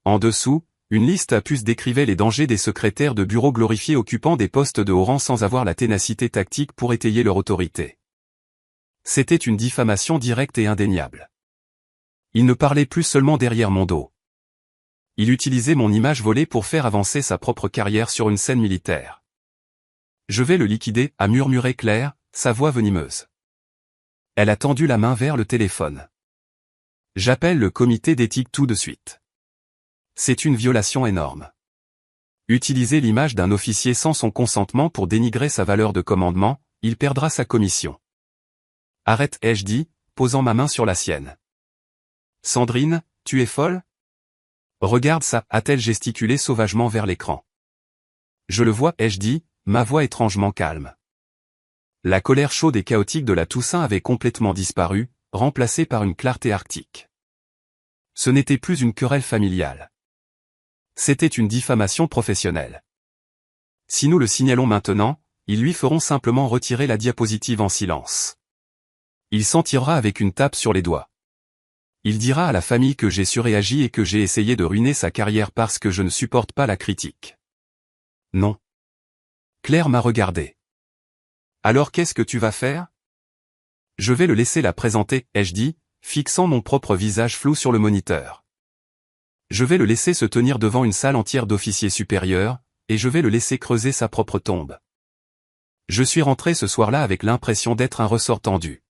En dessous, une liste à puces décrivait les dangers des secrétaires de bureau glorifiés occupant des postes de haut rang sans avoir la ténacité tactique pour étayer leur autorité. C'était une diffamation directe et indéniable. Il ne parlait plus seulement derrière mon dos. Il utilisait mon image volée pour faire avancer sa propre carrière sur une scène militaire. Je vais le liquider, a murmuré Claire, sa voix venimeuse. Elle a tendu la main vers le téléphone. J'appelle le comité d'éthique tout de suite. C'est une violation énorme. Utiliser l'image d'un officier sans son consentement pour dénigrer sa valeur de commandement, il perdra sa commission. Arrête, ai-je dit, posant ma main sur la sienne. Sandrine, tu es folle? Regarde ça, a-t-elle gesticulé sauvagement vers l'écran. Je le vois, ai-je dit, ma voix étrangement calme. La colère chaude et chaotique de la Toussaint avait complètement disparu, remplacée par une clarté arctique. Ce n'était plus une querelle familiale. C'était une diffamation professionnelle. Si nous le signalons maintenant, ils lui feront simplement retirer la diapositive en silence. Il s'en tirera avec une tape sur les doigts. Il dira à la famille que j'ai surréagi et que j'ai essayé de ruiner sa carrière parce que je ne supporte pas la critique. Non. Claire m'a regardé. Alors qu'est-ce que tu vas faire? Je vais le laisser la présenter, ai-je dit, fixant mon propre visage flou sur le moniteur. Je vais le laisser se tenir devant une salle entière d'officiers supérieurs, et je vais le laisser creuser sa propre tombe. Je suis rentré ce soir-là avec l'impression d'être un ressort tendu.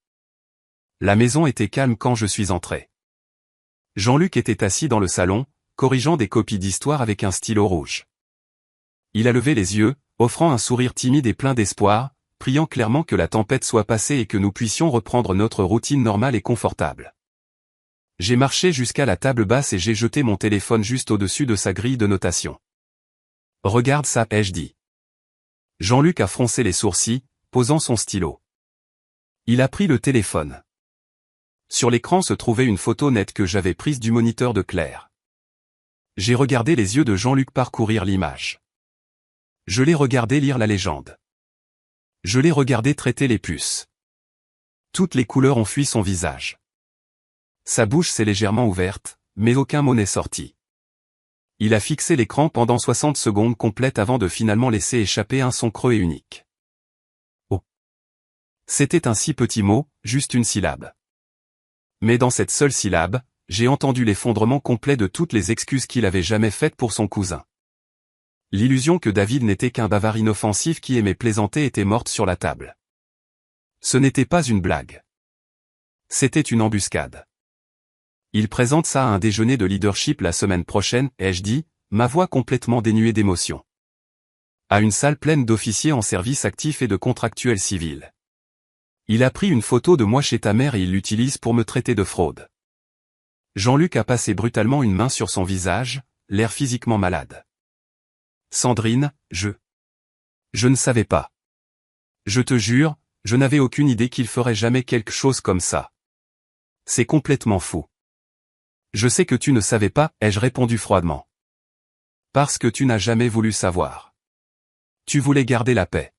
La maison était calme quand je suis entré. Jean-Luc était assis dans le salon, corrigeant des copies d'histoire avec un stylo rouge. Il a levé les yeux, offrant un sourire timide et plein d'espoir, priant clairement que la tempête soit passée et que nous puissions reprendre notre routine normale et confortable. J'ai marché jusqu'à la table basse et j'ai jeté mon téléphone juste au-dessus de sa grille de notation. Regarde ça, ai-je dit. Jean-Luc a froncé les sourcils, posant son stylo. Il a pris le téléphone. Sur l'écran se trouvait une photo nette que j'avais prise du moniteur de Claire. J'ai regardé les yeux de Jean-Luc parcourir l'image. Je l'ai regardé lire la légende. Je l'ai regardé traiter les puces. Toutes les couleurs ont fui son visage. Sa bouche s'est légèrement ouverte, mais aucun mot n'est sorti. Il a fixé l'écran pendant 60 secondes complètes avant de finalement laisser échapper un son creux et unique. Oh. C'était un si petit mot, juste une syllabe. Mais dans cette seule syllabe, j'ai entendu l'effondrement complet de toutes les excuses qu'il avait jamais faites pour son cousin. L'illusion que David n'était qu'un bavard inoffensif qui aimait plaisanter était morte sur la table. Ce n'était pas une blague. C'était une embuscade. Il présente ça à un déjeuner de leadership la semaine prochaine, ai-je dit, ma voix complètement dénuée d'émotion. À une salle pleine d'officiers en service actif et de contractuels civils. Il a pris une photo de moi chez ta mère et il l'utilise pour me traiter de fraude. Jean-Luc a passé brutalement une main sur son visage, l'air physiquement malade. Sandrine, je ne savais pas. Je te jure, je n'avais aucune idée qu'il ferait jamais quelque chose comme ça. C'est complètement fou. Je sais que tu ne savais pas, ai-je répondu froidement. Parce que tu n'as jamais voulu savoir. Tu voulais garder la paix.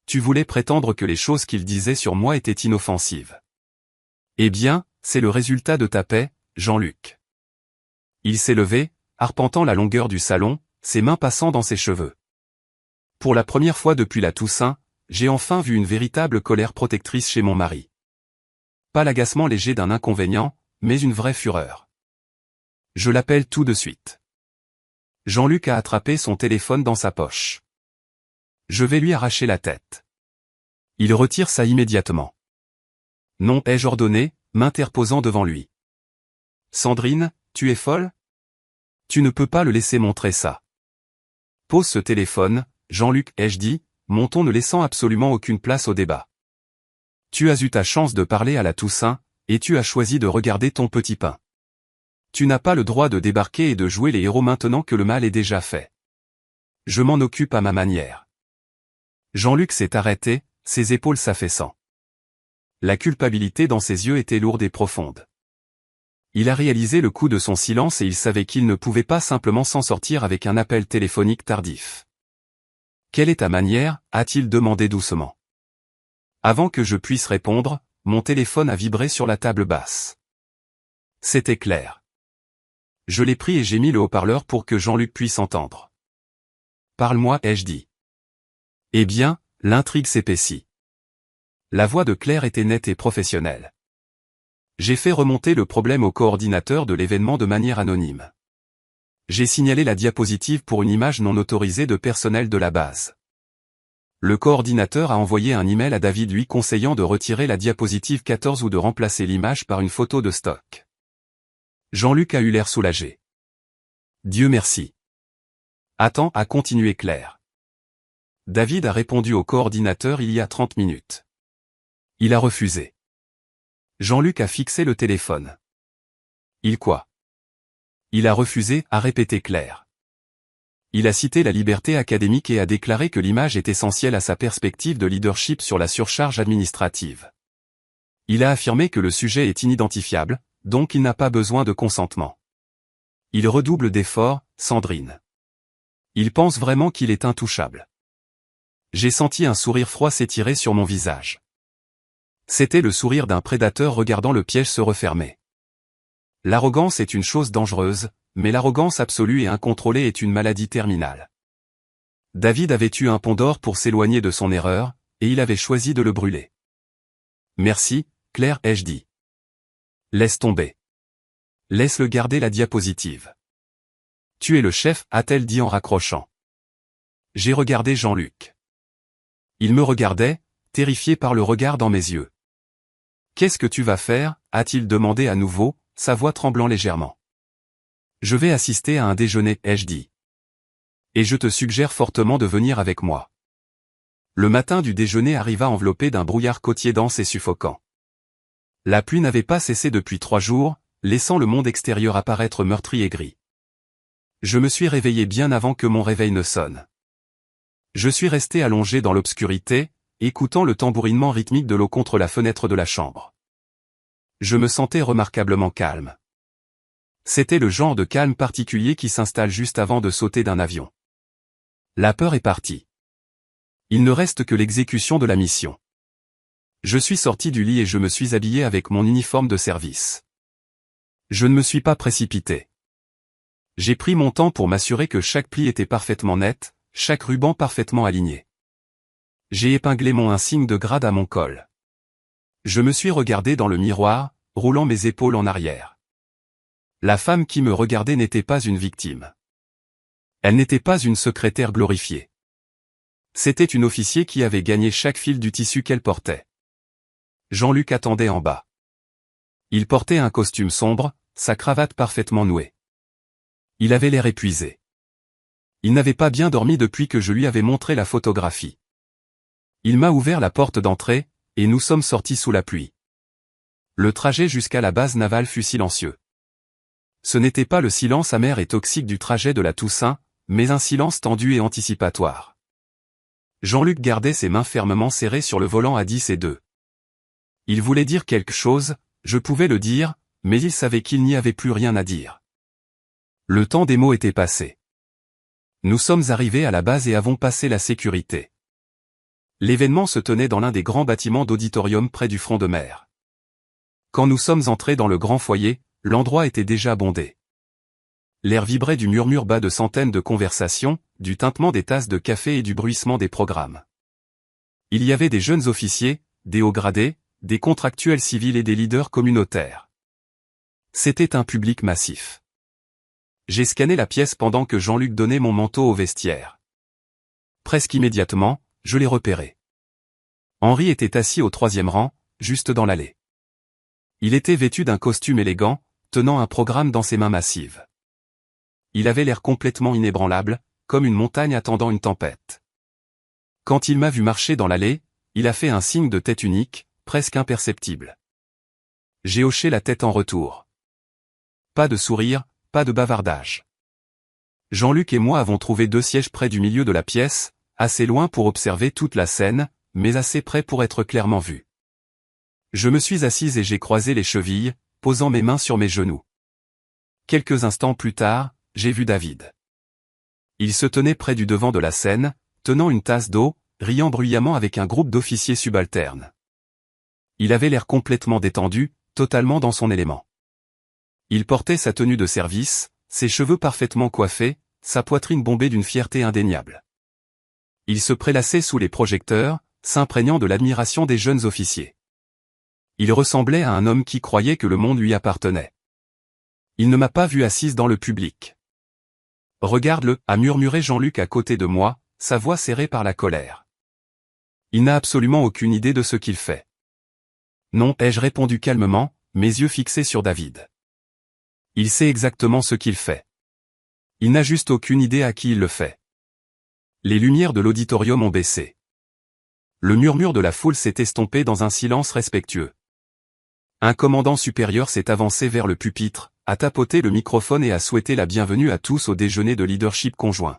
Tu voulais prétendre que les choses qu'il disait sur moi étaient inoffensives. Eh bien, c'est le résultat de ta paix, Jean-Luc. Il s'est levé, arpentant la longueur du salon, ses mains passant dans ses cheveux. Pour la première fois depuis la Toussaint, j'ai enfin vu une véritable colère protectrice chez mon mari. Pas l'agacement léger d'un inconvénient, mais une vraie fureur. Je l'appelle tout de suite. Jean-Luc a attrapé son téléphone dans sa poche. Je vais lui arracher la tête. Il retire ça immédiatement. Non, ai-je ordonné, m'interposant devant lui. Sandrine, tu es folle? Tu ne peux pas le laisser montrer ça. Pose ce téléphone, Jean-Luc, ai-je dit, mon ton ne laissant absolument aucune place au débat. Tu as eu ta chance de parler à la Toussaint, et tu as choisi de regarder ton petit pain. Tu n'as pas le droit de débarquer et de jouer les héros maintenant que le mal est déjà fait. Je m'en occupe à ma manière. Jean-Luc s'est arrêté, ses épaules s'affaissant. La culpabilité dans ses yeux était lourde et profonde. Il a réalisé le coup de son silence et il savait qu'il ne pouvait pas simplement s'en sortir avec un appel téléphonique tardif. « Quelle est ta manière ?» a-t-il demandé doucement. Avant que je puisse répondre, mon téléphone a vibré sur la table basse. C'était clair. Je l'ai pris et j'ai mis le haut-parleur pour que Jean-Luc puisse entendre. « Parle-moi, ai-je dit. » Eh bien, l'intrigue s'épaissit. La voix de Claire était nette et professionnelle. J'ai fait remonter le problème au coordinateur de l'événement de manière anonyme. J'ai signalé la diapositive pour une image non autorisée de personnel de la base. Le coordinateur a envoyé un email à David lui conseillant de retirer la diapositive 14 ou de remplacer l'image par une photo de stock. Jean-Luc a eu l'air soulagé. Dieu merci. Attends, a continué Claire. David a répondu au coordinateur il y a 30 minutes. Il a refusé. Jean-Luc a fixé le téléphone. Il quoi? Il a refusé, a répété Claire. Il a cité la liberté académique et a déclaré que l'image est essentielle à sa perspective de leadership sur la surcharge administrative. Il a affirmé que le sujet est inidentifiable, donc il n'a pas besoin de consentement. Il redouble d'efforts, Sandrine. Il pense vraiment qu'il est intouchable. J'ai senti un sourire froid s'étirer sur mon visage. C'était le sourire d'un prédateur regardant le piège se refermer. L'arrogance est une chose dangereuse, mais l'arrogance absolue et incontrôlée est une maladie terminale. David avait eu un pont d'or pour s'éloigner de son erreur, et il avait choisi de le brûler. Merci, Claire, ai-je dit. Laisse tomber. Laisse-le garder la diapositive. Tu es le chef, a-t-elle dit en raccrochant. J'ai regardé Jean-Luc. Il me regardait, terrifié par le regard dans mes yeux. Qu'est-ce que tu vas faire, a-t-il demandé à nouveau, sa voix tremblant légèrement. Je vais assister à un déjeuner, ai-je dit. Et je te suggère fortement de venir avec moi. Le matin du déjeuner arriva enveloppé d'un brouillard côtier dense et suffocant. La pluie n'avait pas cessé depuis 3 jours, laissant le monde extérieur apparaître meurtri et gris. Je me suis réveillé bien avant que mon réveil ne sonne. Je suis resté allongé dans l'obscurité, écoutant le tambourinement rythmique de l'eau contre la fenêtre de la chambre. Je me sentais remarquablement calme. C'était le genre de calme particulier qui s'installe juste avant de sauter d'un avion. La peur est partie. Il ne reste que l'exécution de la mission. Je suis sorti du lit et je me suis habillé avec mon uniforme de service. Je ne me suis pas précipité. J'ai pris mon temps pour m'assurer que chaque pli était parfaitement net, chaque ruban parfaitement aligné. J'ai épinglé mon insigne de grade à mon col. Je me suis regardé dans le miroir, roulant mes épaules en arrière. La femme qui me regardait n'était pas une victime. Elle n'était pas une secrétaire glorifiée. C'était une officier qui avait gagné chaque fil du tissu qu'elle portait. Jean-Luc attendait en bas. Il portait un costume sombre, sa cravate parfaitement nouée. Il avait l'air épuisé. Il n'avait pas bien dormi depuis que je lui avais montré la photographie. Il m'a ouvert la porte d'entrée, et nous sommes sortis sous la pluie. Le trajet jusqu'à la base navale fut silencieux. Ce n'était pas le silence amer et toxique du trajet de la Toussaint, mais un silence tendu et anticipatoire. Jean-Luc gardait ses mains fermement serrées sur le volant à 10 et 2. Il voulait dire quelque chose, je pouvais le dire, mais il savait qu'il n'y avait plus rien à dire. Le temps des mots était passé. Nous sommes arrivés à la base et avons passé la sécurité. L'événement se tenait dans l'un des grands bâtiments d'auditorium près du front de mer. Quand nous sommes entrés dans le grand foyer, l'endroit était déjà bondé. L'air vibrait du murmure bas de centaines de conversations, du tintement des tasses de café et du bruissement des programmes. Il y avait des jeunes officiers, des hauts gradés, des contractuels civils et des leaders communautaires. C'était un public massif. J'ai scanné la pièce pendant que Jean-Luc donnait mon manteau au vestiaire. Presque immédiatement, je l'ai repéré. Henri était assis au 3e rang, juste dans l'allée. Il était vêtu d'un costume élégant, tenant un programme dans ses mains massives. Il avait l'air complètement inébranlable, comme une montagne attendant une tempête. Quand il m'a vu marcher dans l'allée, il a fait un signe de tête unique, presque imperceptible. J'ai hoché la tête en retour. Pas de sourire, pas de bavardage. Jean-Luc et moi avons trouvé 2 sièges près du milieu de la pièce, assez loin pour observer toute la scène, mais assez près pour être clairement vu. Je me suis assise et j'ai croisé les chevilles, posant mes mains sur mes genoux. Quelques instants plus tard, j'ai vu David. Il se tenait près du devant de la scène, tenant une tasse d'eau, riant bruyamment avec un groupe d'officiers subalternes. Il avait l'air complètement détendu, totalement dans son élément. Il portait sa tenue de service, ses cheveux parfaitement coiffés, sa poitrine bombée d'une fierté indéniable. Il se prélassait sous les projecteurs, s'imprégnant de l'admiration des jeunes officiers. Il ressemblait à un homme qui croyait que le monde lui appartenait. Il ne m'a pas vu assise dans le public. « Regarde-le » a murmuré Jean-Luc à côté de moi, sa voix serrée par la colère. Il n'a absolument aucune idée de ce qu'il fait. Non, ai-je répondu calmement, mes yeux fixés sur David. Il sait exactement ce qu'il fait. Il n'a juste aucune idée à qui il le fait. Les lumières de l'auditorium ont baissé. Le murmure de la foule s'est estompé dans un silence respectueux. Un commandant supérieur s'est avancé vers le pupitre, a tapoté le microphone et a souhaité la bienvenue à tous au déjeuner de leadership conjoint.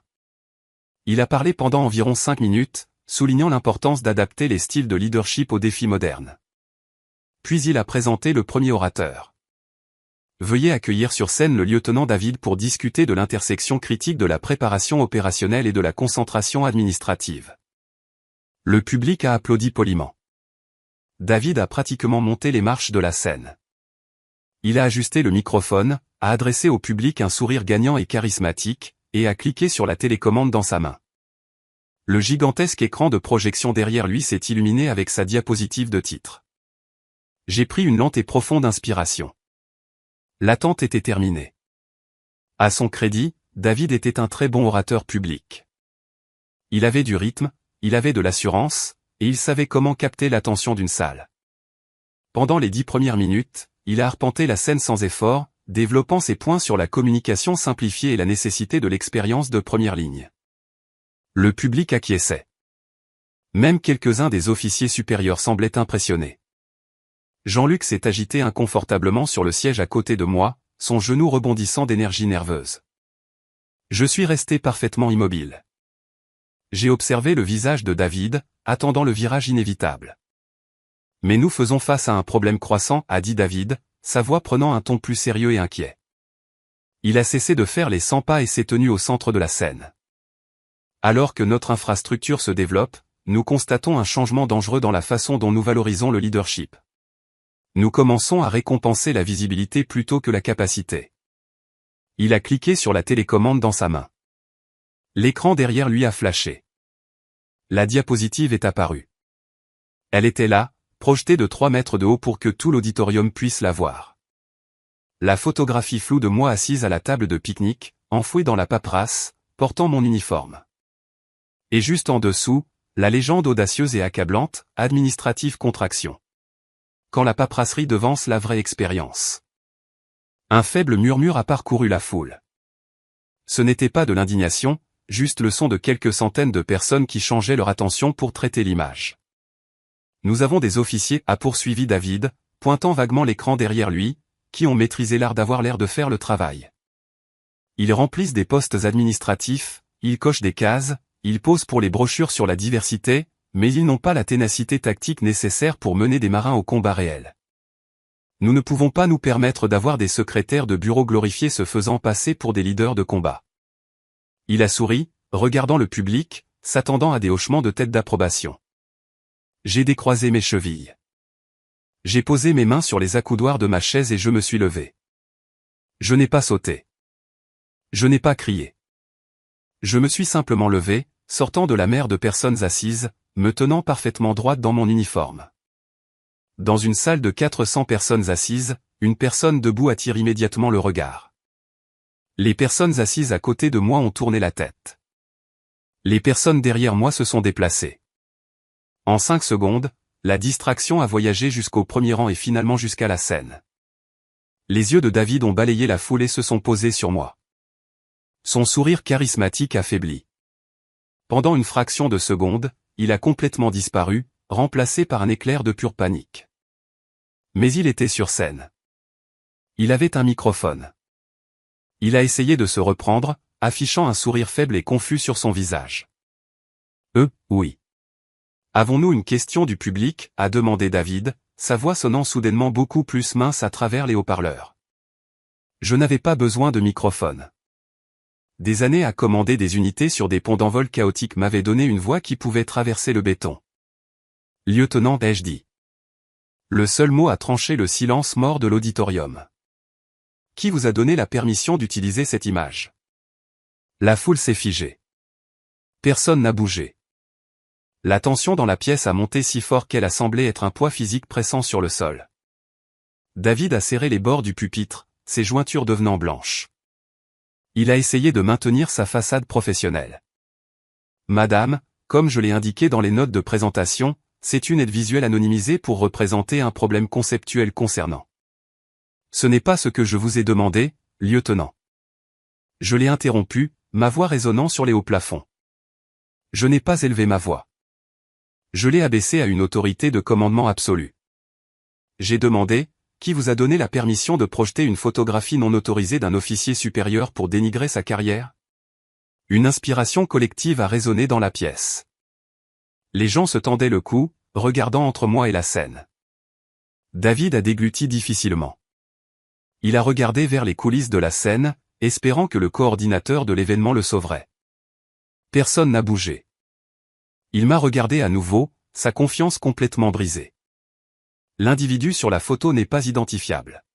Il a parlé pendant environ 5 minutes, soulignant l'importance d'adapter les styles de leadership aux défis modernes. Puis il a présenté le premier orateur. Veuillez accueillir sur scène le lieutenant David pour discuter de l'intersection critique de la préparation opérationnelle et de la concentration administrative. Le public a applaudi poliment. David a pratiquement monté les marches de la scène. Il a ajusté le microphone, a adressé au public un sourire gagnant et charismatique, et a cliqué sur la télécommande dans sa main. Le gigantesque écran de projection derrière lui s'est illuminé avec sa diapositive de titre. J'ai pris une lente et profonde inspiration. L'attente était terminée. À son crédit, David était un très bon orateur public. Il avait du rythme, il avait de l'assurance, et il savait comment capter l'attention d'une salle. Pendant les 10 premières minutes, il a arpenté la scène sans effort, développant ses points sur la communication simplifiée et la nécessité de l'expérience de première ligne. Le public acquiesçait. Même quelques-uns des officiers supérieurs semblaient impressionnés. Jean-Luc s'est agité inconfortablement sur le siège à côté de moi, son genou rebondissant d'énergie nerveuse. Je suis resté parfaitement immobile. J'ai observé le visage de David, attendant le virage inévitable. Mais nous faisons face à un problème croissant, a dit David, sa voix prenant un ton plus sérieux et inquiet. Il a cessé de faire les 100 pas et s'est tenu au centre de la scène. Alors que notre infrastructure se développe, nous constatons un changement dangereux dans la façon dont nous valorisons le leadership. Nous commençons à récompenser la visibilité plutôt que la capacité. Il a cliqué sur la télécommande dans sa main. L'écran derrière lui a flashé. La diapositive est apparue. Elle était là, projetée de 3 mètres de haut pour que tout l'auditorium puisse la voir. La photographie floue de moi assise à la table de pique-nique, enfouie dans la paperasse, portant mon uniforme. Et juste en dessous, la légende audacieuse et accablante, administrative contraction. Quand la paperasserie devance la vraie expérience. Un faible murmure a parcouru la foule. Ce n'était pas de l'indignation, juste le son de quelques centaines de personnes qui changeaient leur attention pour traiter l'image. Nous avons des officiers, a poursuivi David, pointant vaguement l'écran derrière lui, qui ont maîtrisé l'art d'avoir l'air de faire le travail. Ils remplissent des postes administratifs, ils cochent des cases, ils posent pour les brochures sur la diversité, mais ils n'ont pas la ténacité tactique nécessaire pour mener des marins au combat réel. Nous ne pouvons pas nous permettre d'avoir des secrétaires de bureau glorifiés se faisant passer pour des leaders de combat. Il a souri, regardant le public, s'attendant à des hochements de tête d'approbation. J'ai décroisé mes chevilles. J'ai posé mes mains sur les accoudoirs de ma chaise et je me suis levé. Je n'ai pas sauté. Je n'ai pas crié. Je me suis simplement levé, sortant de la mer de personnes assises, me tenant parfaitement droite dans mon uniforme. Dans une salle de 400 personnes assises, une personne debout attire immédiatement le regard. Les personnes assises à côté de moi ont tourné la tête. Les personnes derrière moi se sont déplacées. En 5 secondes, la distraction a voyagé jusqu'au premier rang et finalement jusqu'à la scène. Les yeux de David ont balayé la foule et se sont posés sur moi. Son sourire charismatique a faibli. Pendant une fraction de seconde, il a complètement disparu, remplacé par un éclair de pure panique. Mais il était sur scène. Il avait un microphone. Il a essayé de se reprendre, affichant un sourire faible et confus sur son visage. Oui. Avons-nous une question du public, a demandé David, sa voix sonnant soudainement beaucoup plus mince à travers les haut-parleurs. Je n'avais pas besoin de microphone. Des années à commander des unités sur des ponts d'envol chaotiques m'avaient donné une voix qui pouvait traverser le béton. Lieutenant, ai-je dit. Le seul mot a tranché le silence mort de l'auditorium. Qui vous a donné la permission d'utiliser cette image? La foule s'est figée. Personne n'a bougé. La tension dans la pièce a monté si fort qu'elle a semblé être un poids physique pressant sur le sol. David a serré les bords du pupitre, ses jointures devenant blanches. Il a essayé de maintenir sa façade professionnelle. Madame, comme je l'ai indiqué dans les notes de présentation, c'est une aide visuelle anonymisée pour représenter un problème conceptuel concernant. Ce n'est pas ce que je vous ai demandé, lieutenant. Je l'ai interrompu, ma voix résonnant sur les hauts plafonds. Je n'ai pas élevé ma voix. Je l'ai abaissée à une autorité de commandement absolue. J'ai demandé, Qui vous a donné la permission de projeter une photographie non autorisée d'un officier supérieur pour dénigrer sa carrière? Une inspiration collective a résonné dans la pièce. Les gens se tendaient le cou, regardant entre moi et la scène. David a dégluti difficilement. Il a regardé vers les coulisses de la scène, espérant que le coordinateur de l'événement le sauverait. Personne n'a bougé. Il m'a regardé à nouveau, sa confiance complètement brisée. L'individu sur la photo n'est pas identifiable.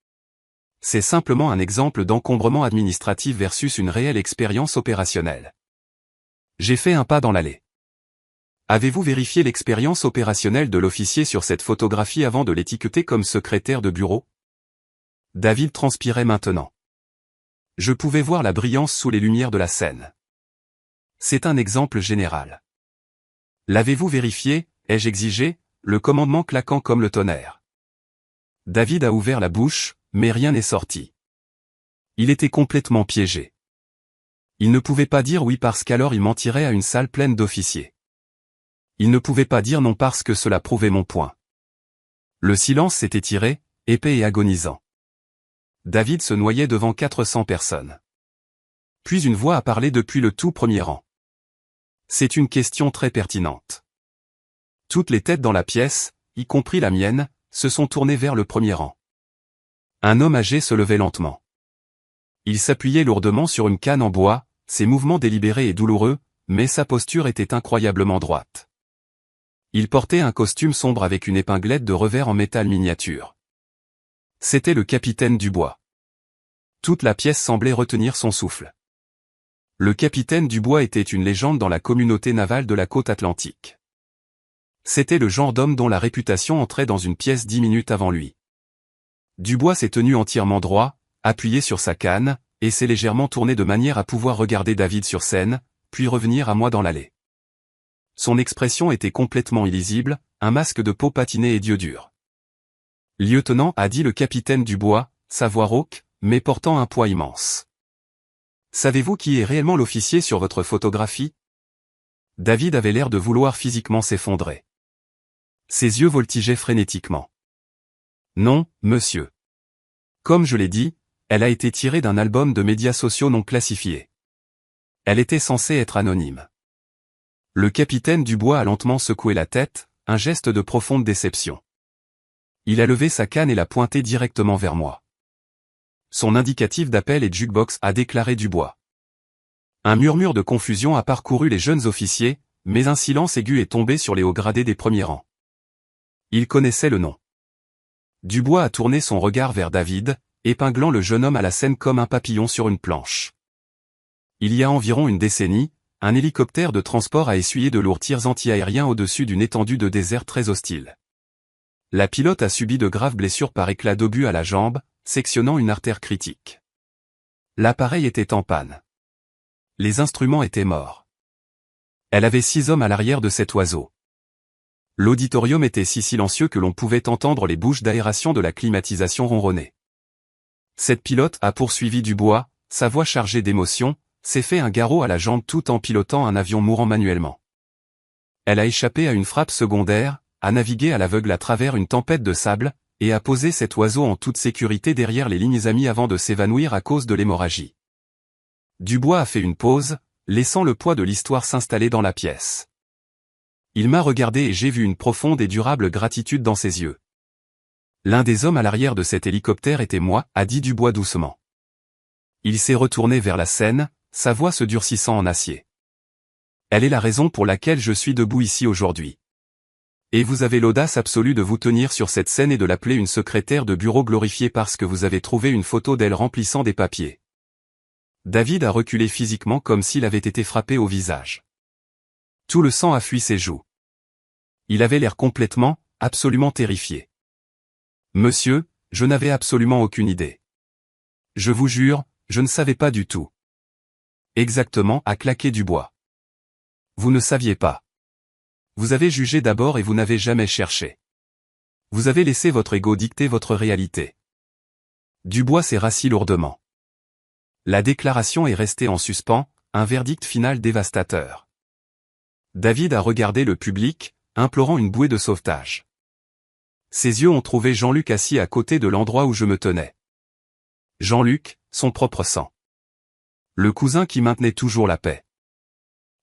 C'est simplement un exemple d'encombrement administratif versus une réelle expérience opérationnelle. J'ai fait un pas dans l'allée. Avez-vous vérifié l'expérience opérationnelle de l'officier sur cette photographie avant de l'étiqueter comme secrétaire de bureau? David transpirait maintenant. Je pouvais voir la brillance sous les lumières de la scène. C'est un exemple général. L'avez-vous vérifié, ai-je exigé, le commandement claquant comme le tonnerre. David a ouvert la bouche, mais rien n'est sorti. Il était complètement piégé. Il ne pouvait pas dire oui parce qu'alors il mentirait à une salle pleine d'officiers. Il ne pouvait pas dire non parce que cela prouvait mon point. Le silence s'était tiré, épais et agonisant. David se noyait devant 400 personnes. Puis une voix a parlé depuis le tout premier rang. C'est une question très pertinente. Toutes les têtes dans la pièce, y compris la mienne, se sont tournées vers le premier rang. Un homme âgé se levait lentement. Il s'appuyait lourdement sur une canne en bois, ses mouvements délibérés et douloureux, mais sa posture était incroyablement droite. Il portait un costume sombre avec une épinglette de revers en métal miniature. C'était le capitaine Dubois. Toute la pièce semblait retenir son souffle. Le capitaine Dubois était une légende dans la communauté navale de la côte atlantique. C'était le genre d'homme dont la réputation entrait dans une pièce 10 minutes avant lui. Dubois s'est tenu entièrement droit, appuyé sur sa canne, et s'est légèrement tourné de manière à pouvoir regarder David sur scène, puis revenir à moi dans l'allée. Son expression était complètement illisible, un masque de peau patinée et d'yeux durs. « Lieutenant » a dit le capitaine Dubois, sa voix rauque, mais portant un poids immense. « Savez-vous qui est réellement l'officier sur votre photographie » David avait l'air de vouloir physiquement s'effondrer. Ses yeux voltigeaient frénétiquement. « Non, monsieur. Comme je l'ai dit, elle a été tirée d'un album de médias sociaux non classifiés. Elle était censée être anonyme. » Le capitaine Dubois a lentement secoué la tête, un geste de profonde déception. Il a levé sa canne et l'a pointée directement vers moi. Son indicatif d'appel et jukebox a déclaré Dubois. Un murmure de confusion a parcouru les jeunes officiers, mais un silence aigu est tombé sur les hauts gradés des premiers rangs. Ils connaissaient le nom. Dubois a tourné son regard vers David, épinglant le jeune homme à la scène comme un papillon sur une planche. Il y a environ une décennie, un hélicoptère de transport a essuyé de lourds tirs anti-aériens au-dessus d'une étendue de désert très hostile. La pilote a subi de graves blessures par éclat d'obus à la jambe, sectionnant une artère critique. L'appareil était en panne. Les instruments étaient morts. Elle avait 6 hommes à l'arrière de cet oiseau. L'auditorium était si silencieux que l'on pouvait entendre les bouches d'aération de la climatisation ronronner. Cette pilote a poursuivi Dubois, sa voix chargée d'émotion, s'est fait un garrot à la jambe tout en pilotant un avion mourant manuellement. Elle a échappé à une frappe secondaire, a navigué à l'aveugle à travers une tempête de sable, et a posé cet oiseau en toute sécurité derrière les lignes amies avant de s'évanouir à cause de l'hémorragie. Dubois a fait une pause, laissant le poids de l'histoire s'installer dans la pièce. Il m'a regardé et j'ai vu une profonde et durable gratitude dans ses yeux. L'un des hommes à l'arrière de cet hélicoptère était moi, a dit Dubois doucement. Il s'est retourné vers la scène, sa voix se durcissant en acier. Elle est la raison pour laquelle je suis debout ici aujourd'hui. Et vous avez l'audace absolue de vous tenir sur cette scène et de l'appeler une secrétaire de bureau glorifiée parce que vous avez trouvé une photo d'elle remplissant des papiers. David a reculé physiquement comme s'il avait été frappé au visage. Tout le sang a fui ses joues. Il avait l'air complètement, absolument terrifié. Monsieur, je n'avais absolument aucune idée. Je vous jure, je ne savais pas du tout. Exactement, a claqué Dubois. Vous ne saviez pas. Vous avez jugé d'abord et vous n'avez jamais cherché. Vous avez laissé votre ego dicter votre réalité. Dubois s'est rassis lourdement. La déclaration est restée en suspens, un verdict final dévastateur. David a regardé le public, implorant une bouée de sauvetage. Ses yeux ont trouvé Jean-Luc assis à côté de l'endroit où je me tenais. Jean-Luc, son propre sang. Le cousin qui maintenait toujours la paix.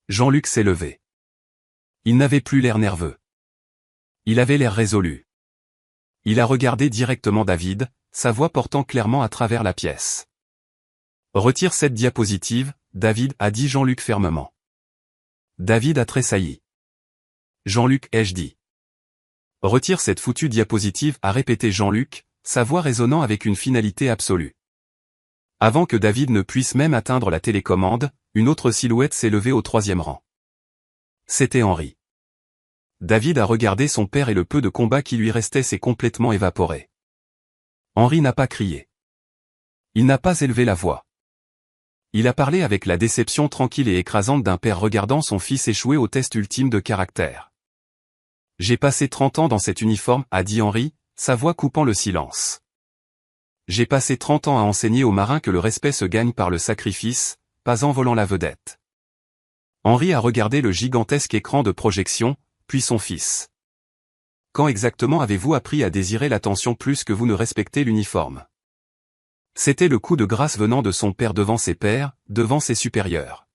Jean-Luc s'est levé. Il n'avait plus l'air nerveux. Il avait l'air résolu. Il a regardé directement David, sa voix portant clairement à travers la pièce. « Retire cette diapositive, David, a dit Jean-Luc fermement. David a tressailli. Jean-Luc, ai-je dit. Retire cette foutue diapositive, a répété Jean-Luc, sa voix résonnant avec une finalité absolue. Avant que David ne puisse même atteindre la télécommande, une autre silhouette s'est levée au 3e rang. C'était Henri. David a regardé son père et le peu de combat qui lui restait s'est complètement évaporé. Henri n'a pas crié. Il n'a pas élevé la voix. Il a parlé avec la déception tranquille et écrasante d'un père regardant son fils échouer au test ultime de caractère. « J'ai passé 30 ans dans cet uniforme, a dit Henri, sa voix coupant le silence. J'ai passé 30 ans à enseigner aux marins que le respect se gagne par le sacrifice, pas en volant la vedette. » Henri a regardé le gigantesque écran de projection, puis son fils. « Quand exactement avez-vous appris à désirer l'attention plus que vous ne respectez l'uniforme ?» C'était le coup de grâce venant de son père devant ses pairs, devant ses supérieurs.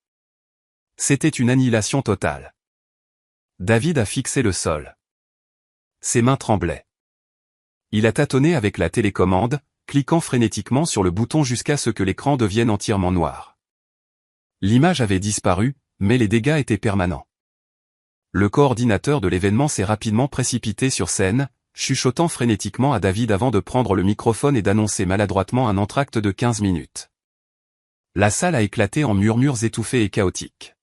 C'était une annihilation totale. David a fixé le sol. Ses mains tremblaient. Il a tâtonné avec la télécommande, cliquant frénétiquement sur le bouton jusqu'à ce que l'écran devienne entièrement noir. L'image avait disparu, mais les dégâts étaient permanents. Le coordinateur de l'événement s'est rapidement précipité sur scène, chuchotant frénétiquement à David avant de prendre le microphone et d'annoncer maladroitement un entracte de 15 minutes. La salle a éclaté en murmures étouffés et chaotiques.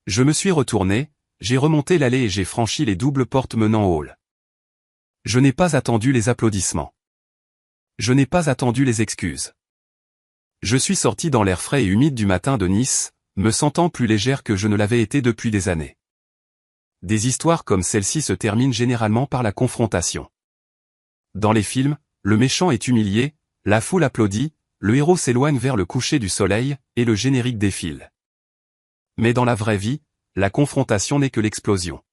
Je me suis retourné, j'ai remonté l'allée et j'ai franchi les doubles portes menant au hall. Je n'ai pas attendu les applaudissements. Je n'ai pas attendu les excuses. Je suis sorti dans l'air frais et humide du matin de Nice, me sentant plus légère que je ne l'avais été depuis des années. Des histoires comme celle-ci se terminent généralement par la confrontation. Dans les films, le méchant est humilié, la foule applaudit, le héros s'éloigne vers le coucher du soleil, et le générique défile. Mais dans la vraie vie, la confrontation n'est que l'explosion.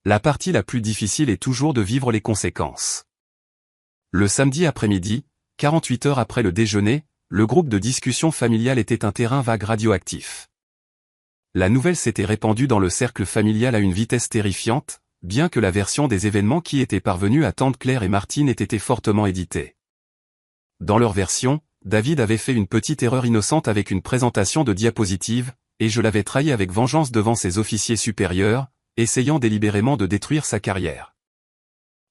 La partie la plus difficile est toujours de vivre les conséquences. Le samedi après-midi, 48 heures après le déjeuner, le groupe de discussion familiale était un terrain vague radioactif. La nouvelle s'était répandue dans le cercle familial à une vitesse terrifiante, bien que la version des événements qui était parvenue à Tante Claire et Martine ait été fortement éditée. Dans leur version, David avait fait une petite erreur innocente avec une présentation de diapositives, et je l'avais trahi avec vengeance devant ses officiers supérieurs, essayant délibérément de détruire sa carrière.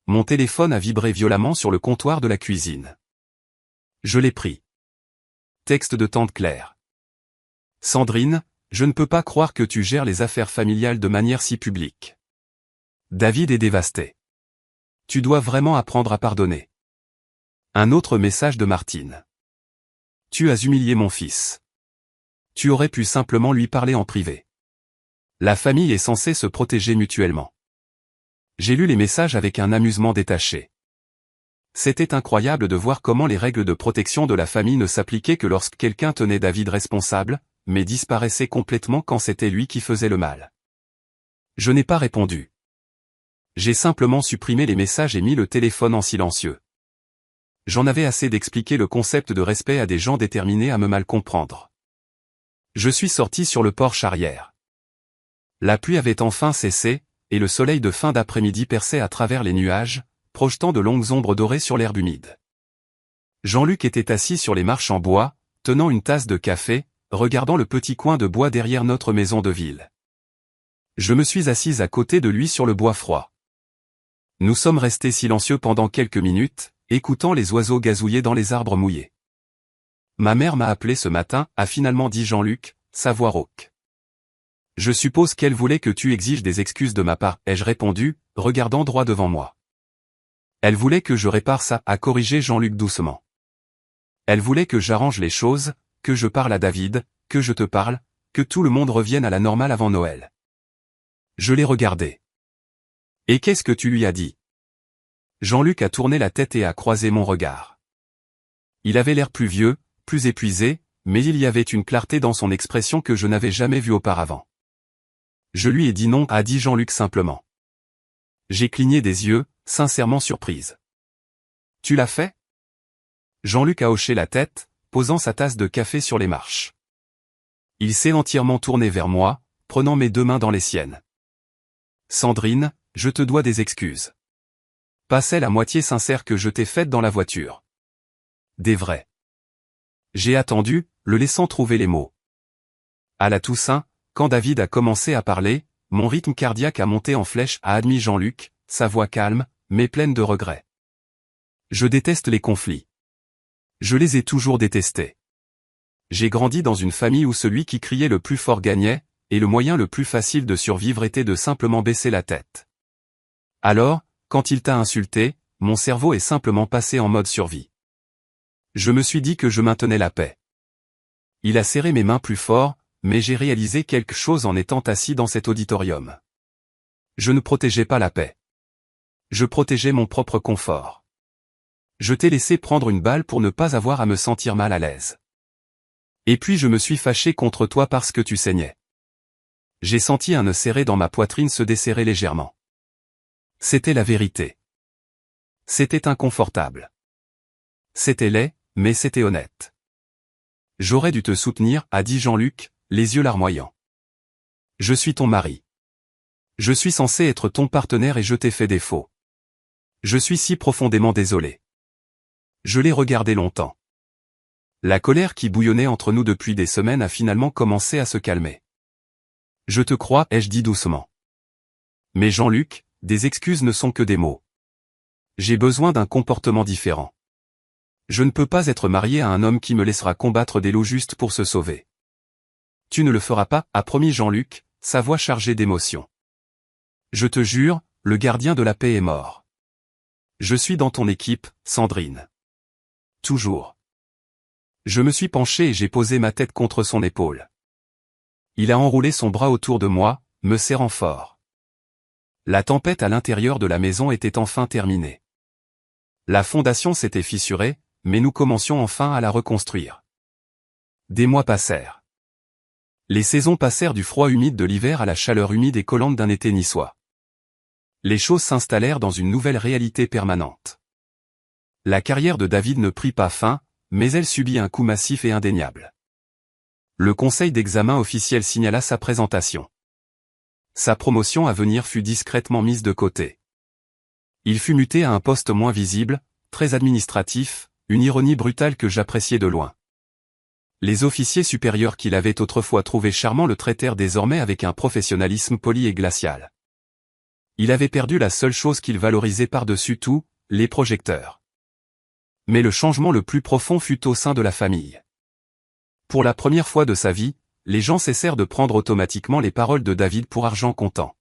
Mon téléphone a vibré violemment sur le comptoir de la cuisine. Je l'ai pris. Texte de Tante Claire. Sandrine, je ne peux pas croire que tu gères les affaires familiales de manière si publique. David est dévasté. Tu dois vraiment apprendre à pardonner. Un autre message de Martine. Tu as humilié mon fils. Tu aurais pu simplement lui parler en privé. La famille est censée se protéger mutuellement. J'ai lu les messages avec un amusement détaché. C'était incroyable de voir comment les règles de protection de la famille ne s'appliquaient que lorsque quelqu'un tenait David responsable, mais disparaissait complètement quand c'était lui qui faisait le mal. Je n'ai pas répondu. J'ai simplement supprimé les messages et mis le téléphone en silencieux. J'en avais assez d'expliquer le concept de respect à des gens déterminés à me mal comprendre. Je suis sorti sur le porche arrière. La pluie avait enfin cessé, et le soleil de fin d'après-midi perçait à travers les nuages, projetant de longues ombres dorées sur l'herbe humide. Jean-Luc était assis sur les marches en bois, tenant une tasse de café, regardant le petit coin de bois derrière notre maison de ville. Je me suis assise à côté de lui sur le bois froid. Nous sommes restés silencieux pendant quelques minutes, écoutant les oiseaux gazouiller dans les arbres mouillés. Ma mère m'a appelé ce matin, a finalement dit Jean-Luc, sa voix rauque. Je suppose qu'elle voulait que tu exiges des excuses de ma part, ai-je répondu, regardant droit devant moi. Elle voulait que je répare ça, a corrigé Jean-Luc doucement. Elle voulait que j'arrange les choses, que je parle à David, que je te parle, que tout le monde revienne à la normale avant Noël. Je l'ai regardé. Et qu'est-ce que tu lui as dit? Jean-Luc a tourné la tête et a croisé mon regard. Il avait l'air plus vieux, plus épuisé, mais il y avait une clarté dans son expression que je n'avais jamais vue auparavant. Je lui ai dit non, a dit Jean-Luc simplement. J'ai cligné des yeux, sincèrement surprise. Tu l'as fait? Jean-Luc a hoché la tête, posant sa tasse de café sur les marches. Il s'est entièrement tourné vers moi, prenant mes deux mains dans les siennes. Sandrine, je te dois des excuses. Pas celle à moitié sincère que je t'ai faite dans la voiture. Des vraies. J'ai attendu, le laissant trouver les mots. À la Toussaint, quand David a commencé à parler, mon rythme cardiaque a monté en flèche, a admis Jean-Luc, sa voix calme, mais pleine de regrets. Je déteste les conflits. Je les ai toujours détestés. J'ai grandi dans une famille où celui qui criait le plus fort gagnait, et le moyen le plus facile de survivre était de simplement baisser la tête. Alors, quand il t'a insulté, mon cerveau est simplement passé en mode survie. Je me suis dit que je maintenais la paix. Il a serré mes mains plus fort, mais j'ai réalisé quelque chose en étant assis dans cet auditorium. Je ne protégeais pas la paix. Je protégeais mon propre confort. Je t'ai laissé prendre une balle pour ne pas avoir à me sentir mal à l'aise. Et puis je me suis fâché contre toi parce que tu saignais. J'ai senti un nœud serré dans ma poitrine se desserrer légèrement. C'était la vérité. C'était inconfortable. C'était laid, mais c'était honnête. J'aurais dû te soutenir, a dit Jean-Luc, les yeux larmoyants. Je suis ton mari. Je suis censé être ton partenaire et je t'ai fait défaut. Je suis si profondément désolé. Je l'ai regardé longtemps. La colère qui bouillonnait entre nous depuis des semaines a finalement commencé à se calmer. Je te crois, ai-je dit doucement. Mais Jean-Luc, des excuses ne sont que des mots. J'ai besoin d'un comportement différent. Je ne peux pas être marié à un homme qui me laissera combattre des loups juste pour se sauver. Tu ne le feras pas, a promis Jean-Luc, sa voix chargée d'émotion. Je te jure, le gardien de la paix est mort. Je suis dans ton équipe, Sandrine. Toujours. Je me suis penché et j'ai posé ma tête contre son épaule. Il a enroulé son bras autour de moi, me serrant fort. La tempête à l'intérieur de la maison était enfin terminée. La fondation s'était fissurée, mais nous commencions enfin à la reconstruire. Des mois passèrent. Les saisons passèrent du froid humide de l'hiver à la chaleur humide et collante d'un été niçois. Les choses s'installèrent dans une nouvelle réalité permanente. La carrière de David ne prit pas fin, mais elle subit un coup massif et indéniable. Le conseil d'examen officiel signala sa présentation. Sa promotion à venir fut discrètement mise de côté. Il fut muté à un poste moins visible, très administratif, une ironie brutale que j'appréciais de loin. Les officiers supérieurs qu'il avait autrefois trouvé charmant le traitèrent désormais avec un professionnalisme poli et glacial. Il avait perdu la seule chose qu'il valorisait par-dessus tout, les projecteurs. Mais le changement le plus profond fut au sein de la famille. Pour la première fois de sa vie, les gens cessèrent de prendre automatiquement les paroles de David pour argent comptant.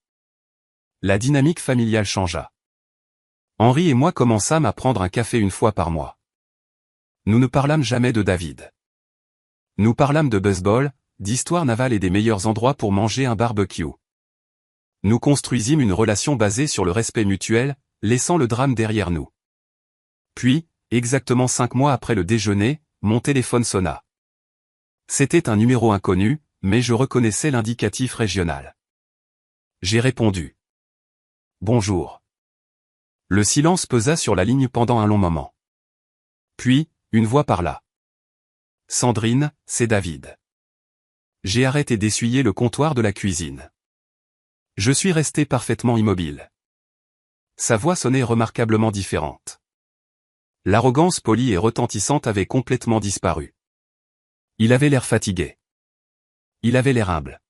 La dynamique familiale changea. Henri et moi commençâmes à prendre un café une fois par mois. Nous ne parlâmes jamais de David. Nous parlâmes de baseball, d'histoire navale et des meilleurs endroits pour manger un barbecue. Nous construisîmes une relation basée sur le respect mutuel, laissant le drame derrière nous. Puis, exactement 5 mois après le déjeuner, mon téléphone sonna. C'était un numéro inconnu, mais je reconnaissais l'indicatif régional. J'ai répondu. Bonjour. Le silence pesa sur la ligne pendant un long moment. Puis, une voix parla. Sandrine, c'est David. J'ai arrêté d'essuyer le comptoir de la cuisine. Je suis resté parfaitement immobile. Sa voix sonnait remarquablement différente. L'arrogance polie et retentissante avait complètement disparu. Il avait l'air fatigué. Il avait l'air humble.